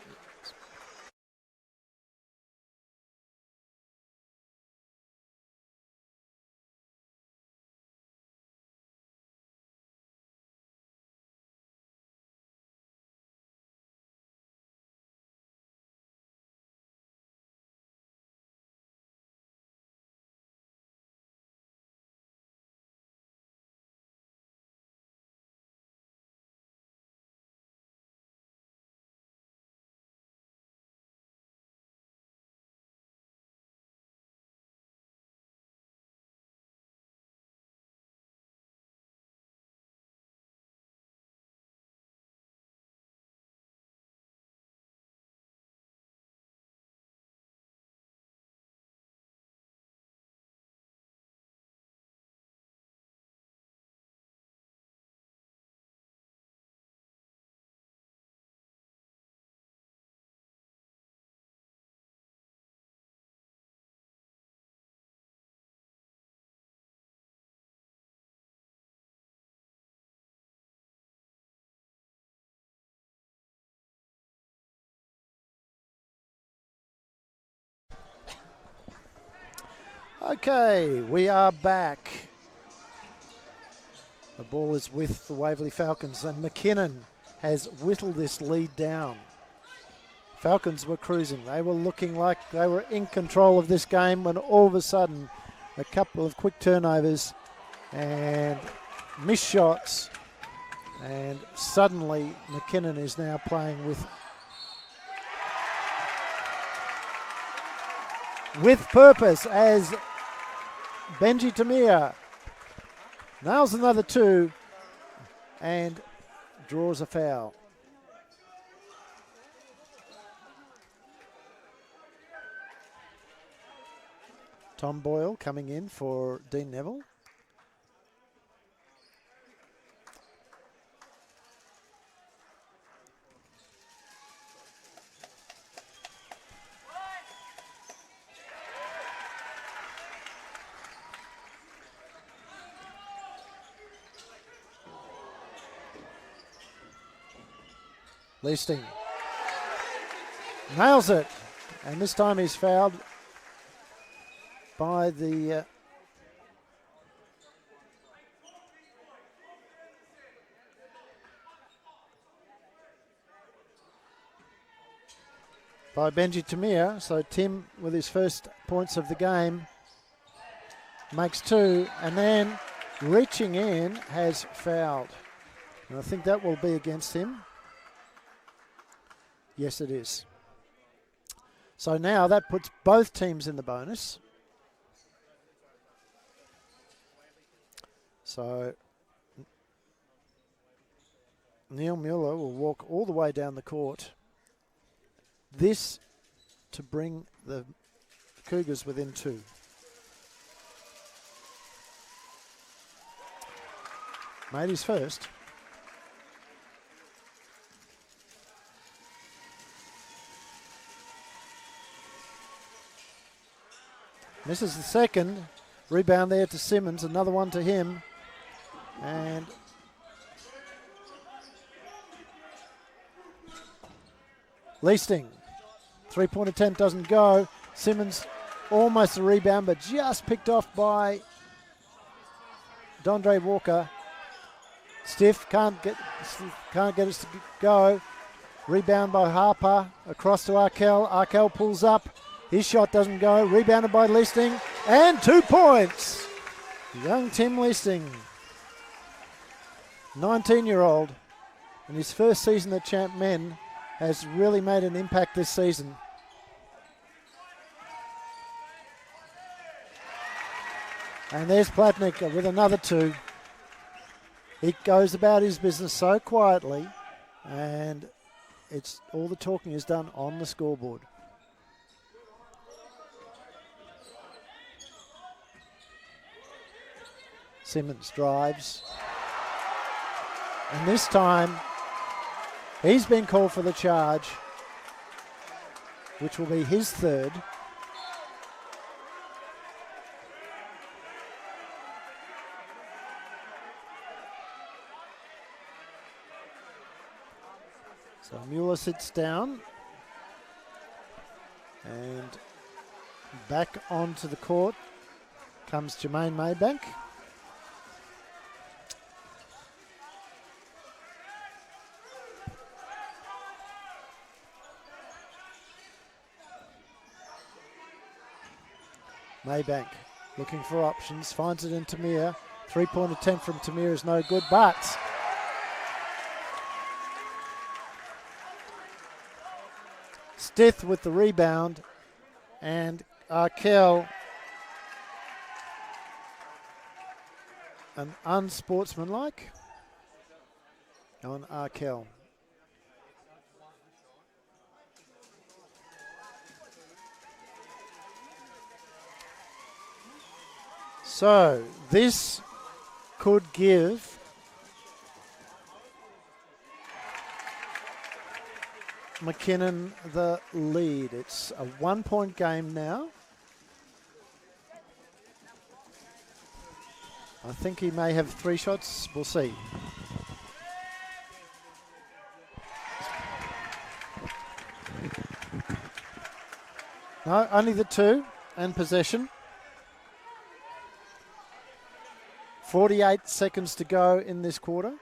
Okay, we are back. The ball is with the Waverley Falcons, and McKinnon has whittled this lead down. Falcons were cruising. They were looking like they were in control of this game when all of a sudden a couple of quick turnovers and missed shots, and suddenly McKinnon is now playing with purpose as Benji Tamir nails another two and draws a foul. Tom Boyle coming in for Dean Neville. Leasting nails it, and this time he's fouled by the by Benji Tamir. So Tim, with his first points of the game, makes two, and then reaching in has fouled. And I think that will be against him. Yes, it is. So now that puts both teams in the bonus. So Neil Mueller will walk all the way down the court. This to bring the Cougars within two. Made his first. Misses the second. Rebound there to Simmons. Another one to him. And Leasting. Three-point attempt doesn't go. Simmons almost a rebound, but just picked off by Dondre Walker. Stiff can't get it to go. Rebound by Harper. Across to Arkell. Arkell pulls up. His shot doesn't go. Rebounded by Leasting. And 2 points. Young Tim Leasting. 19-year-old. In his first season at Champ Men, has really made an impact this season. And there's Platnick with another two. He goes about his business so quietly, and it's all the talking is done on the scoreboard. Simmons drives. And this time, he's been called for the charge, which will be his third. So Mueller sits down and back onto the court comes Jermaine Maybank. Maybank looking for options, finds it in Tamir. Three-point attempt from Tamir is no good, but Stith with the rebound, and Arkell, an unsportsmanlike on Arkell. So this could give McKinnon the lead. It's a 1-point game now. I think he may have 3 shots. We'll see. No, only the 2 and possession. 48 seconds to go in this quarter.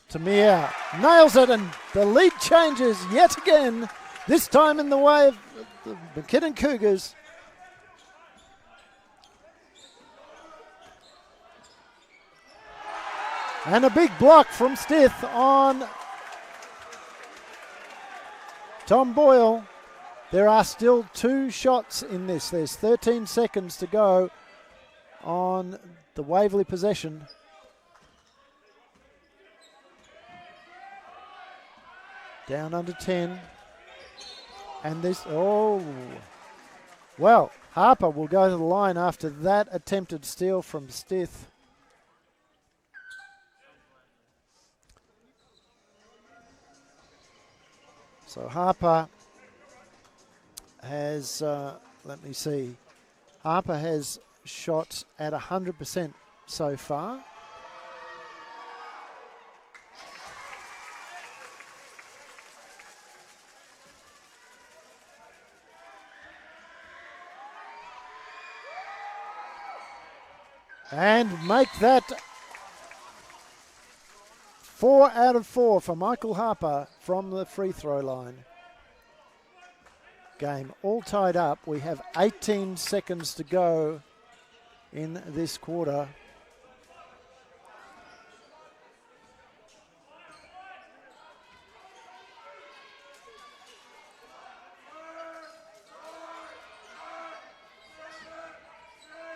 Tamir nails it, and the lead changes yet again, this time in the way of the McKinnon Cougars. And a big block from Stith on Tom Boyle. There are still 2 shots in this. There's 13 seconds to go on the Waverley possession. Down under 10. And this, well, Harper will go to the line after that attempted steal from Stith. So Harper has, let me see, Harper has shot at 100% so far. And make that 4 out of 4 for Michael Harper from the free throw line. Game all tied up. We have 18 seconds to go in this quarter.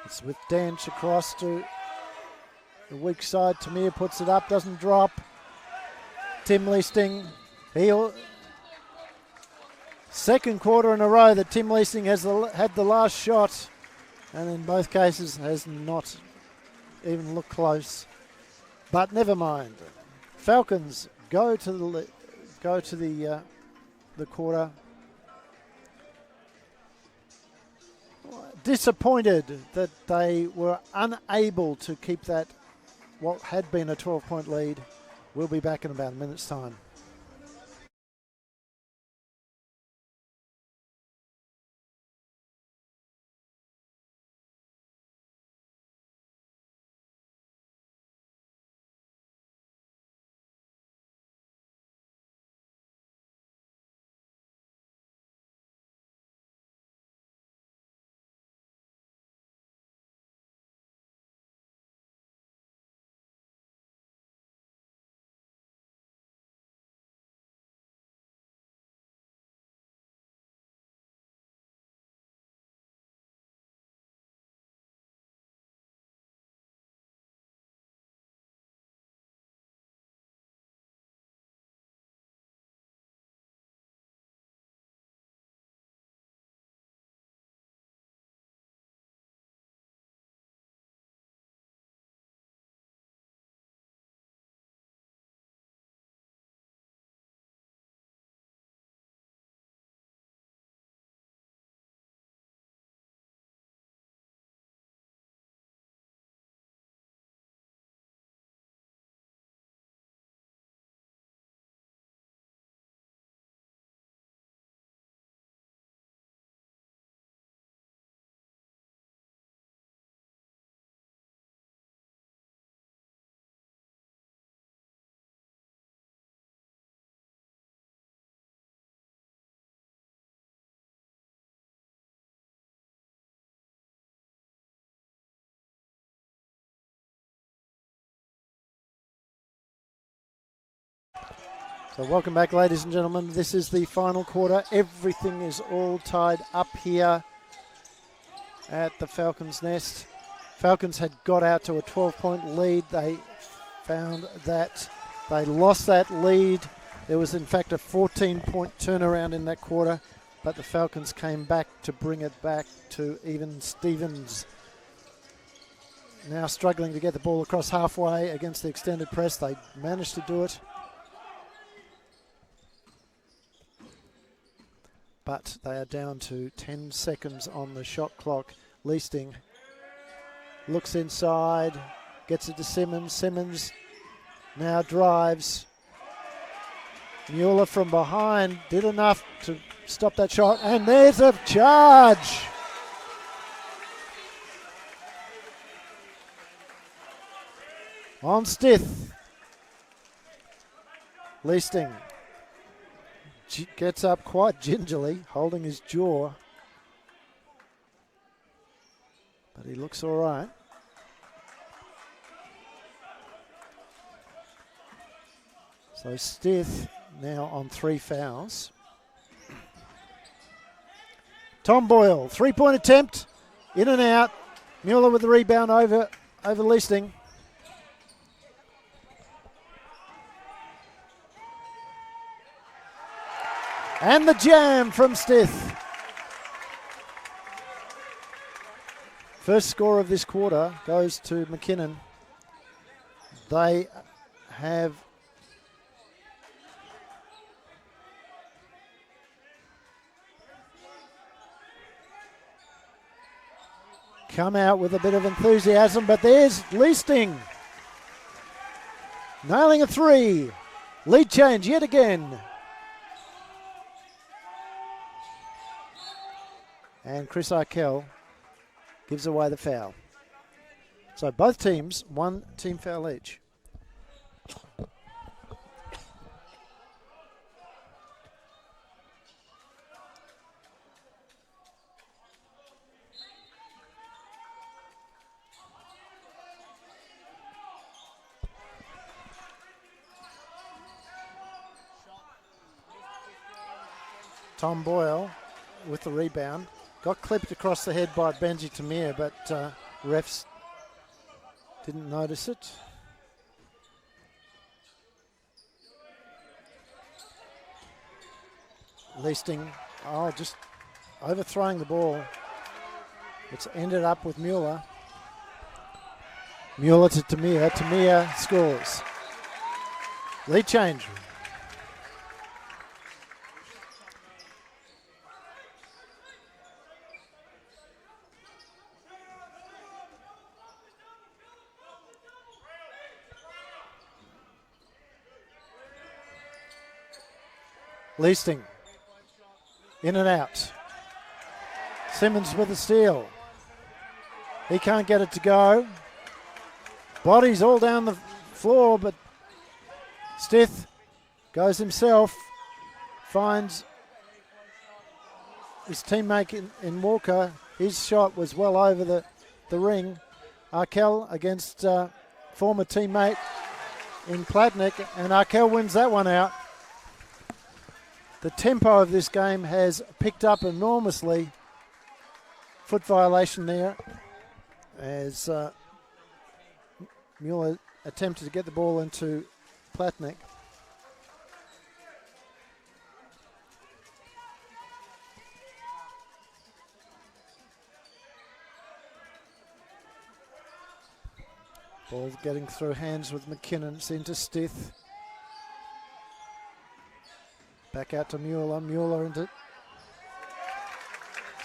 It's with Danch across to the weak side. Tamir puts it up, doesn't drop. Tim Leasting, second quarter in a row that Tim Leasting has had the last shot, and in both cases has not even looked close. But never mind. Falcons go to the quarter. Disappointed that they were unable to keep that, what had been a 12-point lead. We'll be back in about a minute's time. So welcome back, ladies and gentlemen. This is the final quarter. Everything is all tied up here at the Falcons' Nest. Falcons had got out to a 12-point lead. They found that they lost that lead. There was, in fact, a 14-point turnaround in that quarter, but the Falcons came back to bring it back to even Stevens. Now struggling to get the ball across halfway against the extended press. They managed to do it. But they are down to 10 seconds on the shot clock. Leasting looks inside, gets it to Simmons. Simmons now drives. Mueller from behind did enough to stop that shot, and there's a charge. On Stith. Leasting gets up quite gingerly, holding his jaw. But he looks all right. So Stith now on 3 fouls. Tom Boyle, 3-point attempt, in and out. Mueller with the rebound over Leasting. And the jam from Stith. First score of this quarter goes to McKinnon. They have come out with a bit of enthusiasm, but there's Leasting. Nailing a 3. Lead change yet again. And Chris Arkell gives away the foul. So both teams, 1 team foul each. Tom Boyle with the rebound. Got clipped across the head by Benji Tamir, but refs didn't notice it. Leasting, just overthrowing the ball. It's ended up with Mueller. Mueller to Tamir. Tamir scores. Lead change. Leasting, in and out. Simmons with the steal. He can't get it to go. Bodies all down the floor, but Stith goes himself, finds his teammate in Walker. His shot was well over the ring. Arkell against former teammate in Platnick, and Arkell wins that one out. The tempo of this game has picked up enormously. Foot violation there as Mueller attempted to get the ball into Platnick. Ball getting through hands with McKinnon. It's into Stith. Back out to Mueller. Mueller into.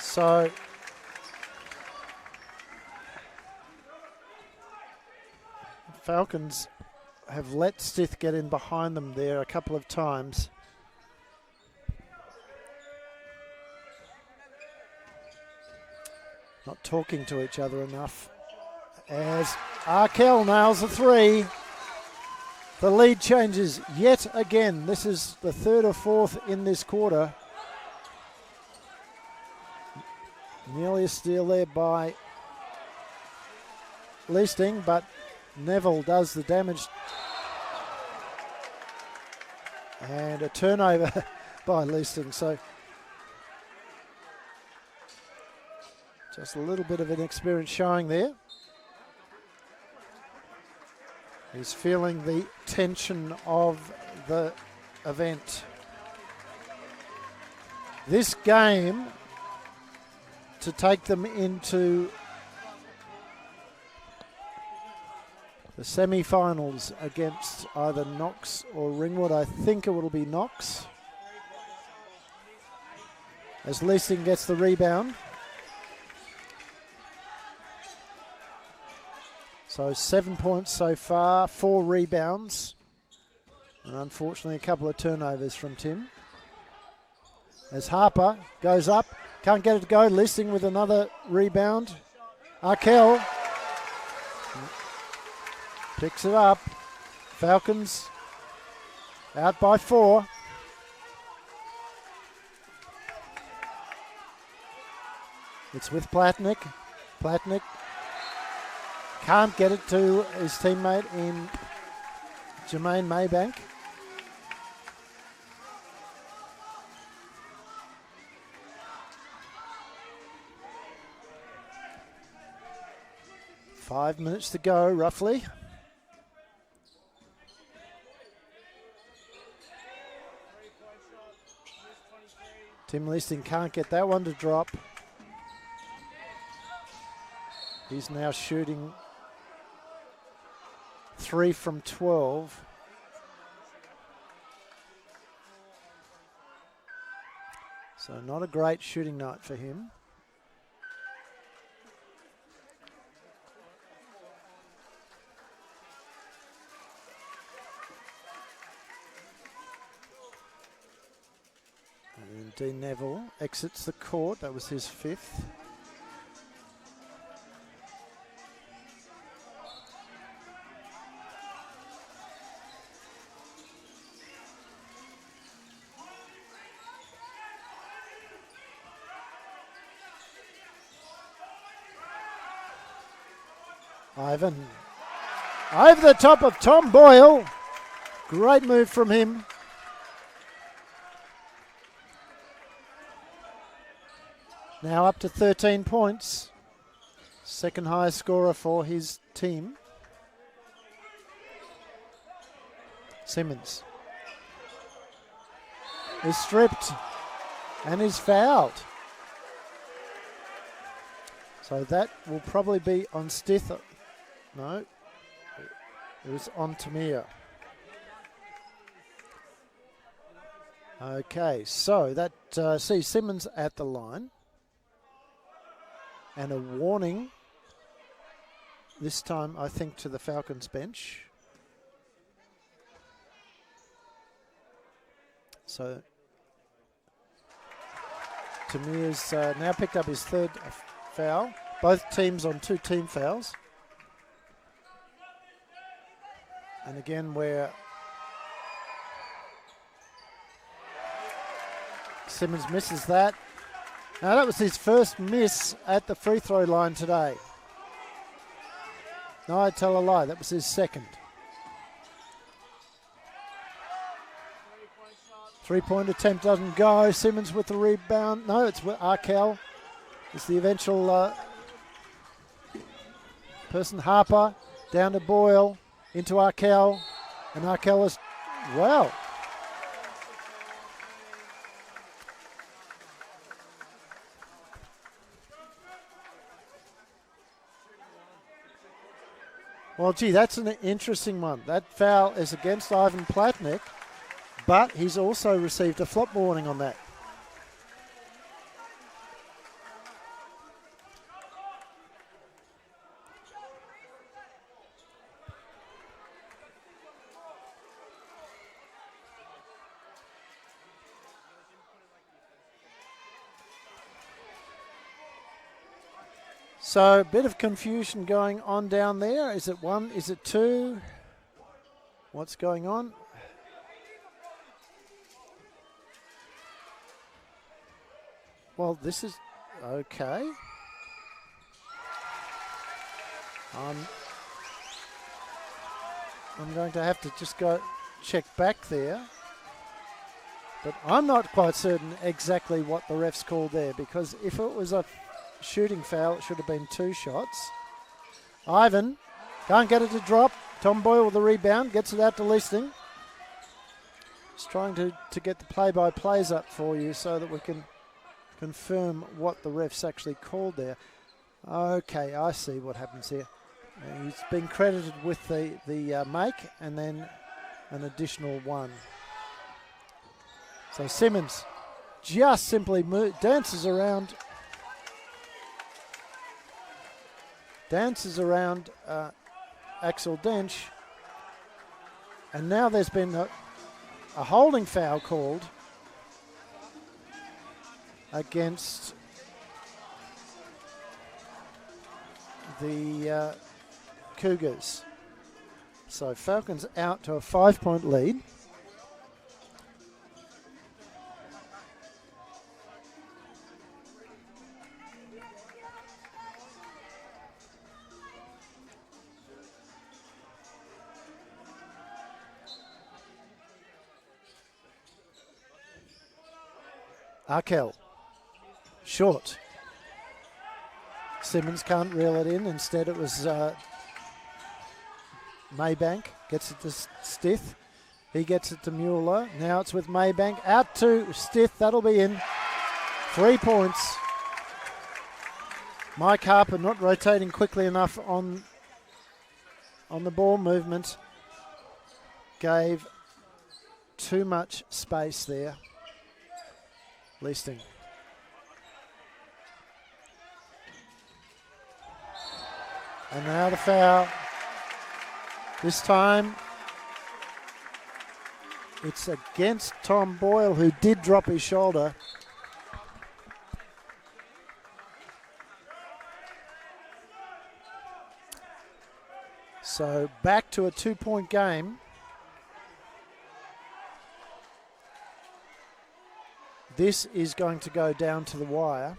So Falcons have let Stith get in behind them there a couple of times. Not talking to each other enough. As Arkell nails a 3. The lead changes yet again. This is the 3rd or 4th in this quarter. Nearly a steal there by Leasting, but Neville does the damage. And a turnover by Leasing. So just a little bit of inexperience showing there. He's feeling the tension of the event. This game to take them into the semi-finals against either Knox or Ringwood. I think it will be Knox. As Leasing gets the rebound. So 7 points so far, 4 rebounds. And unfortunately a couple of turnovers from Tim. As Harper goes up, can't get it to go. Leasing with another rebound. Arkell picks it up. Falcons out by 4. It's with Platnick. Platnick can't get it to his teammate in Jermaine Maybank. Five minutes to go, roughly. Tim Leasing can't get that one to drop. He's now shooting 3 from 12. So not a great shooting night for him. And Dean Neville exits the court. That was his 5th. Ivan over the top of Tom Boyle. Great move from him. Now up to 13 points. Second highest scorer for his team. Simmons is stripped and is fouled. So that will probably be on Stith. No, it was on Tamir. Okay, so that sees Simmons at the line. And a warning, this time I think to the Falcons bench. So Tamir's now picked up his 3rd foul. Both teams on 2 team fouls. And again where Simmons misses that. Now that was his first miss at the free throw line today. No, I tell a lie, that was his 2nd. 3-point attempt doesn't go. Simmons with the rebound. No, it's with Arkell. It's the eventual person. Harper down to Boyle. Into Arkell, and Arkell is, wow. Well, gee, that's an interesting one. That foul is against Ivan Platnick, but he's also received a flop warning on that. So a bit of confusion going on down there. Is it 1? Is it 2? What's going on? Well, this is okay. I'm going to have to just go check back there. But I'm not quite certain exactly what the refs called there, because if it was a shooting foul, it should have been 2 shots. Ivan can't get it to drop. Tom Boyle with the rebound, gets it out to Listing. Just trying to get the play-by-plays up for you so that we can confirm what the refs actually called there. Okay, I see what happens here. He's been credited with the make and then an additional 1. So Simmons just simply dances around Axel Dench, and now there's been a holding foul called against the Cougars. So Falcons out to a 5-point lead. Arkel, short. Simmons can't reel it in. Instead it was Maybank. Gets it to Stith. He gets it to Mueller. Now it's with Maybank. Out to Stith. That'll be in. 3 points. Mike Harper not rotating quickly enough on the ball movement. Gave too much space there. Listing. And now the foul. This time it's against Tom Boyle, who did drop his shoulder. So back to a 2-point game. This is going to go down to the wire.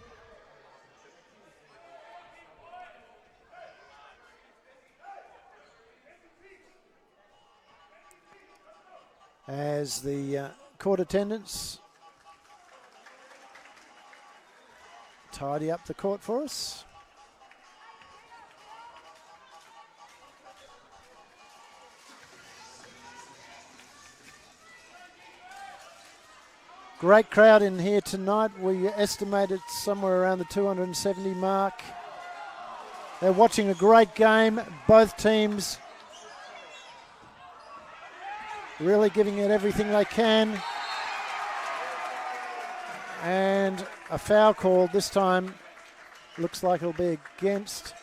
As the court attendants tidy up the court for us. Great crowd in here tonight. We estimate it's somewhere around the 270 mark. They're watching a great game. Both teams really giving it everything they can. And a foul called this time. Looks like it'll be against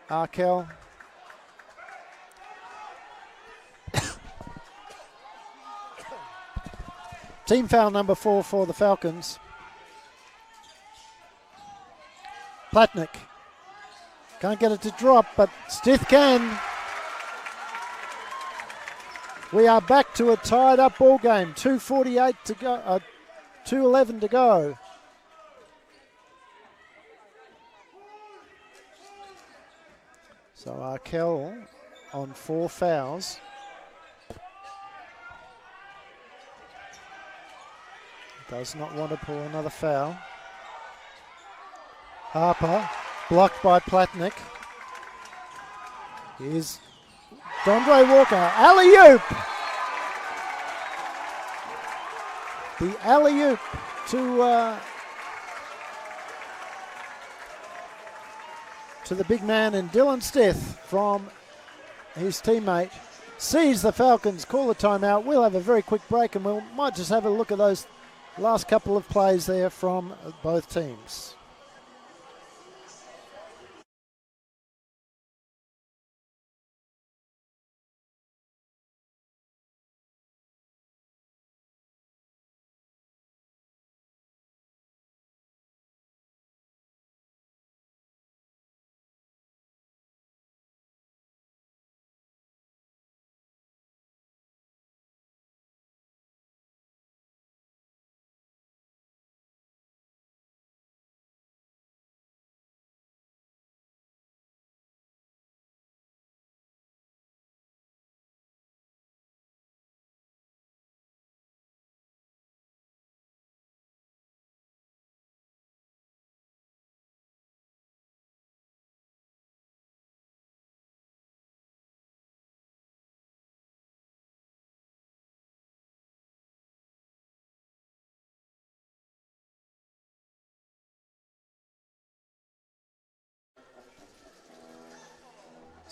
Arkel. Team foul number 4 for the Falcons. Platnick can't get it to drop, but Stith can. We are back to a tied up ball game. 2:48 to go. 2:11 to go. So Arkel on 4 fouls. Does not want to pull another foul. Harper blocked by Platnick. Here's Dondre Walker. Alley-oop! The alley-oop to the big man, and Dylan Stith from his teammate sees the Falcons call the timeout. We'll have a very quick break and we might just have a look at those last couple of plays there from both teams.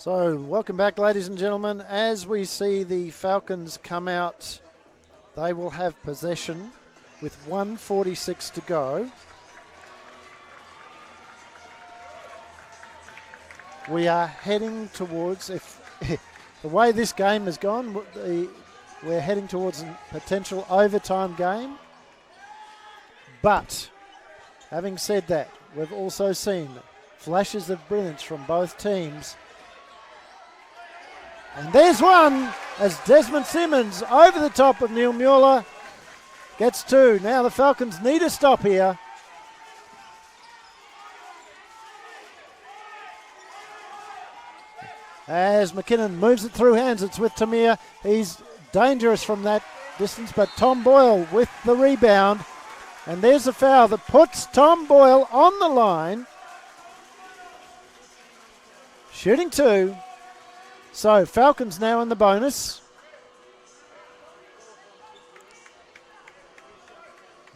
So, welcome back, ladies and gentlemen. As we see the Falcons come out, they will have possession with 1:46 to go. We are heading towards, if the way this game has gone, we're heading towards a potential overtime game. But, having said that, we've also seen flashes of brilliance from both teams. And there's one as Desmond Simmons over the top of Neil Mueller gets two. Now the Falcons need a stop here. As McKinnon moves it through hands, it's with Tamir. He's dangerous from that distance, but Tom Boyle with the rebound. And there's a foul that puts Tom Boyle on the line. Shooting two. So Falcons now in the bonus.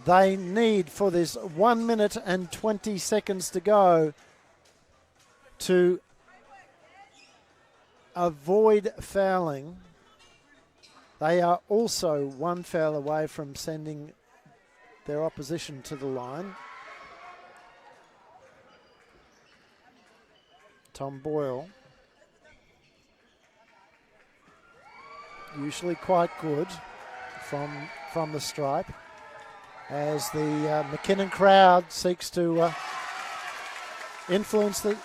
They need, for this 1 minute and 20 seconds to go, to avoid fouling. They are also one foul away from sending their opposition to the line. Tom Boyle, usually quite good from the stripe, as the McKinnon crowd seeks to influence the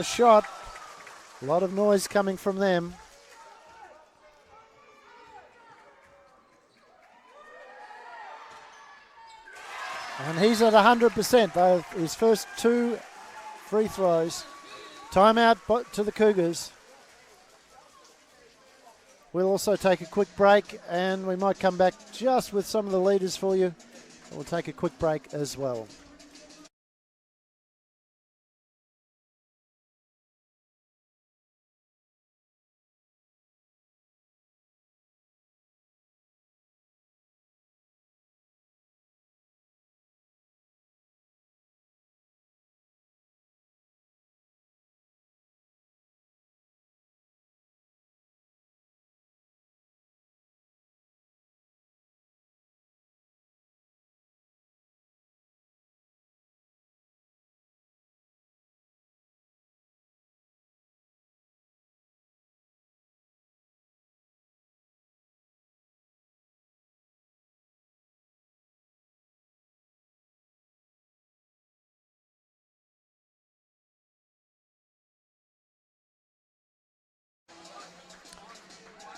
shot. A lot of noise coming from them. And he's at 100%, though, his first two free throws. Timeout to the Cougars. We'll also take a quick break, and we might come back just with some of the leaders for you. We'll take a quick break as well.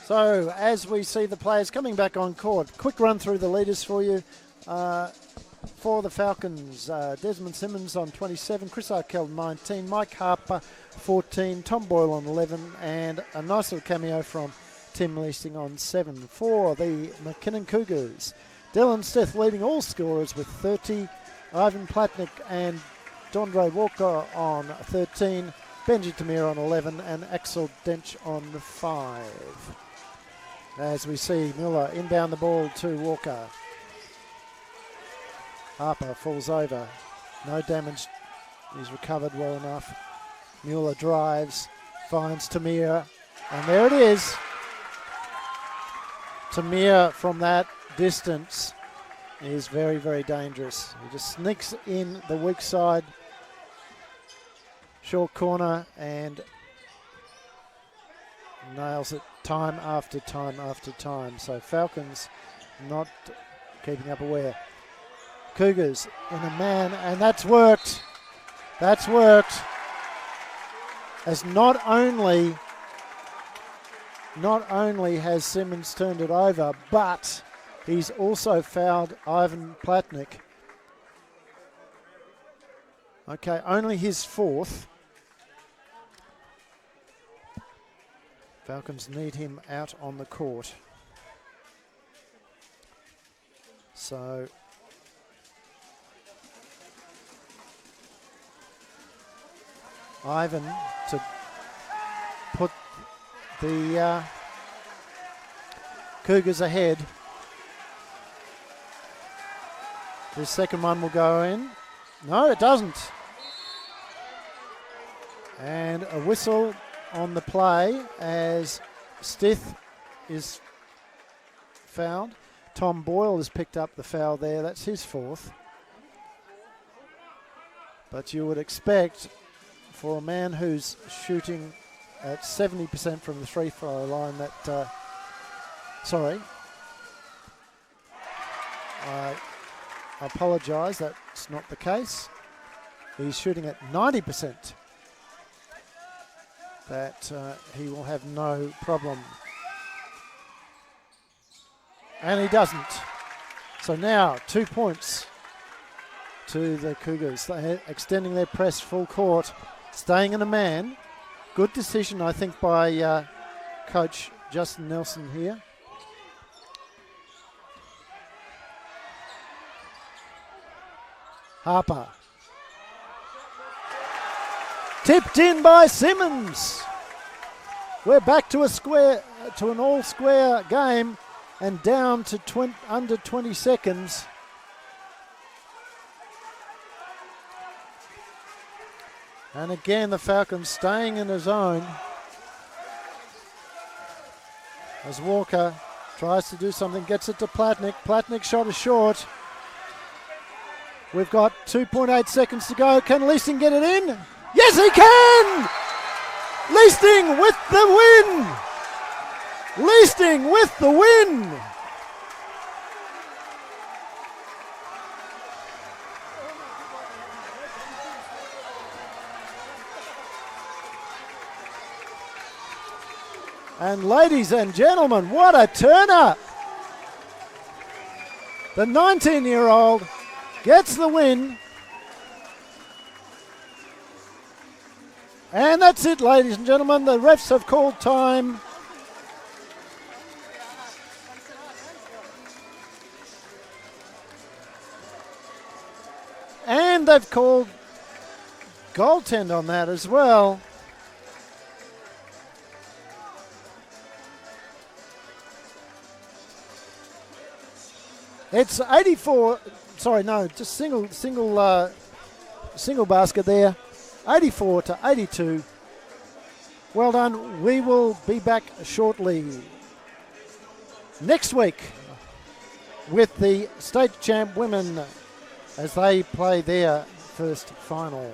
So, as we see the players coming back on court, quick run through the leaders for you. For the Falcons, Desmond Simmons on 27, Chris Arkell 19, Mike Harper 14, Tom Boyle on 11, and a nice little cameo from Tim Leasing on 7. For the McKinnon Cougars, Dylan Stith leading all scorers with 30, Ivan Platnick and Dondre Walker on 13, Benji Tamir on 11, and Axel Dench on 5. As we see Mueller inbound the ball to Walker. Harper falls over. No damage. He's recovered well enough. Mueller drives, finds Tamir, and there it is. Tamir from that distance is very, very dangerous. He just sneaks in the weak side, short corner, and nails it time after time after time. So Falcons not keeping up aware. Cougars in a man, and that's worked. That's worked. As not only has Simmons turned it over, but he's also fouled Ivan Platnick. Okay, only his fourth. Falcons need him out on the court. So Ivan to put the Cougars ahead. The second one will go in. No, it doesn't. And a whistle on the play as Stith is fouled. Tom Boyle has picked up the foul there. That's his fourth. But you would expect for a man who's shooting at 70% from the free throw line that, I apologise, that's not the case. He's shooting at 90%. That he will have no problem. And he doesn't. So now 2 points to the Cougars. They're extending their press full court, staying in a man. Good decision, I think, by Coach Justin Nelson here. Harper. Tipped in by Simmons. We're back to an all-square game and down to under 20 seconds. And again, the Falcons staying in his zone as Walker tries to do something, gets it to Platnick. Platnick's shot is short. We've got 2.8 seconds to go. Can Leasting get it in? Yes, he can! Leasting with the win! Leasting with the win! And ladies and gentlemen, what a turn-up! The 19-year-old gets the win. And that's it, ladies and gentlemen. The refs have called time. And they've called goaltend on that as well. It's 84, sorry, no, just single basket there. 84 to 82. Well done. We will be back shortly next week with the state champ women as they play their first final.